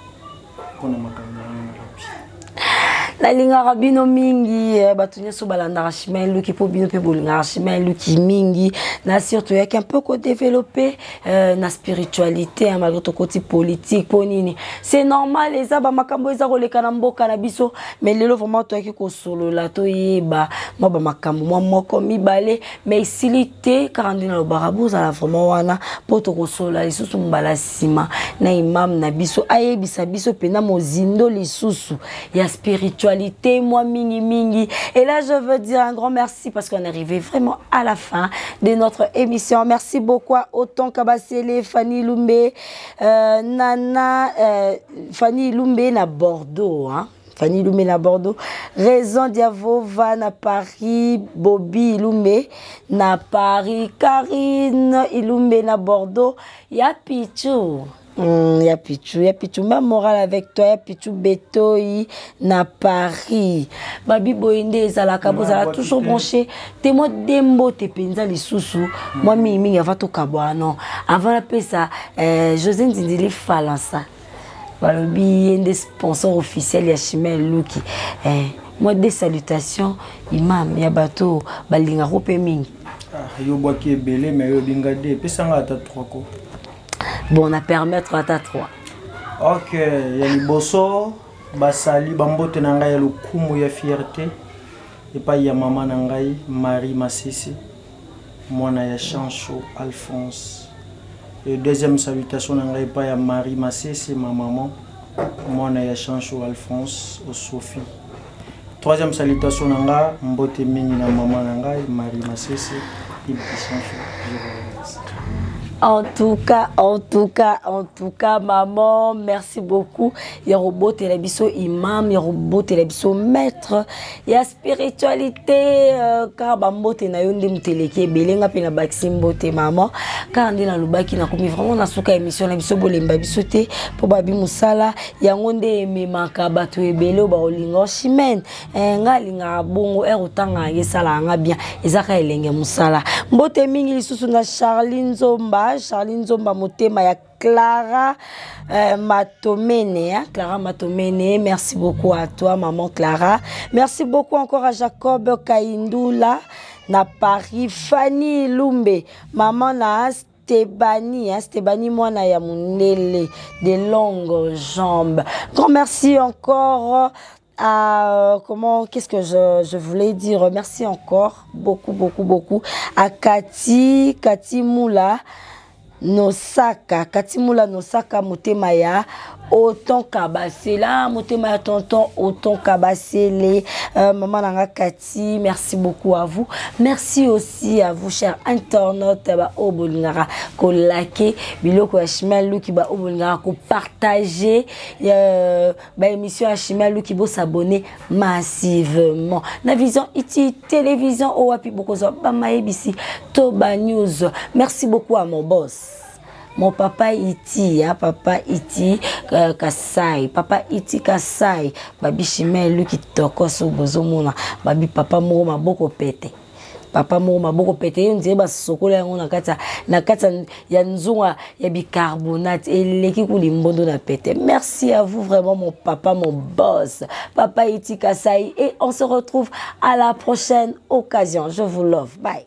La linga rabino mingi batunya so balanda chemin luki po bino pe bolinga chemin luki mingi na surtout y'a un peu ko développer na spiritualité malgré ton côté politique ponini c'est normal les aba makambo eza koleka na mboka na biso mais lelo vraiment to yaki ko solo la to yeba mo ba makambo mo moko mibale mais silité 40 na barabu za la vraiment wana poto ko solo la lisusu mbala sima na imam na biso ayebisa biso pena mozindo lisusu ya spiritualité moi mingi. Et là je veux dire un grand merci parce qu'on est arrivé vraiment à la fin de notre émission. Merci beaucoup à Autant Kabasele, Fanny Lumbe, Nana, Fanny Lumbe na Bordeaux, hein. Fanny Lumbe na Bordeaux, Raison Diavova na Paris, Bobby Lumbe na Paris, Karine Ilumbe na Bordeaux, Yapichou. Ya pichu ma morale avec toi ya pichu betoi na Paris babi boyende ezalaka bozala toujours branché te mo dembo te penza lisusu moi mingi avant to kabwa non avant la pesa José Ndindili Falansa balobi yende sponsor officiel ya Chimel Luki moi des salutations imam ya bato balinga rope mingi yo boaki ebele mais yo bingade pesa nga ata 3 ko. Bon, on a permettre à ta 3. Ok, il y a les bosso, basali, bambote nangai le kumu ya fierté. Et pas il y a maman nangai, Marie Massisi, moi na ya Chancho Alphonse. Et deuxième salutation nangai pas ya Marie Massisi, ma maman, moi na ya Chancho Alphonse au Sophie. Troisième salutation nangai, mbote mini na maman nangai, Marie Massisi, et Chancho. Je vous remercie. En tout cas, maman, merci beaucoup. Il y a robot télévision imam, il y a robot télévision maître, il y a spiritualité. Car bambo te na yonde muteleke belenga pe na baksimbo te maman. Car ndi na lubaki na komi vraiment na suka émission na biso bolemba biso te po babi musala ya ngonde me makaba to ebelo ba olingo chimene. Nga linga bongo erotanga yesala nga bien. Ezaka elenge musala. Mbote mingi lisusu na Charline Nzomba motema ya Clara Matomene, hein? Clara Matomene, merci beaucoup à toi maman Clara. Merci beaucoup encore à Jacob Kaindula na Paris, Fanny Lumbe, maman na Stébani, hein? Stébani mwana ya Mundele, de longues jambes. Grand merci encore comment, qu'est-ce que je voulais dire, merci encore beaucoup à Cathy Moula Nosaka, Katimula Nosaka, motema ya Autant Kabasela, motema ya tonton Autant Kabasele, maman nanga Kati, merci beaucoup à vous. Merci aussi à vous, chers internautes, ba obolingara ko like, biloko ya Chimel Luki ba obolingara ko partager, ba émission ya Chimel Luki bo s'abonner massivement. Na vision iti télévision o wapi boko zo ba maebisi Toba News. Merci beaucoup à mon boss. Mon papa Iti, hein, papa Iti Kasai, papa Iti Kasai, babi Chimel Luki toko so bozomona, babi papa moko maboko pete. Papa moko maboko pete, on dirait ba sokola yango na kata ya nzunga ya bicarbonate eleki ku limbondo na pete. Merci à vous vraiment mon papa, mon boss, papa Iti Kasai, et on se retrouve à la prochaine occasion. Je vous love. Bye.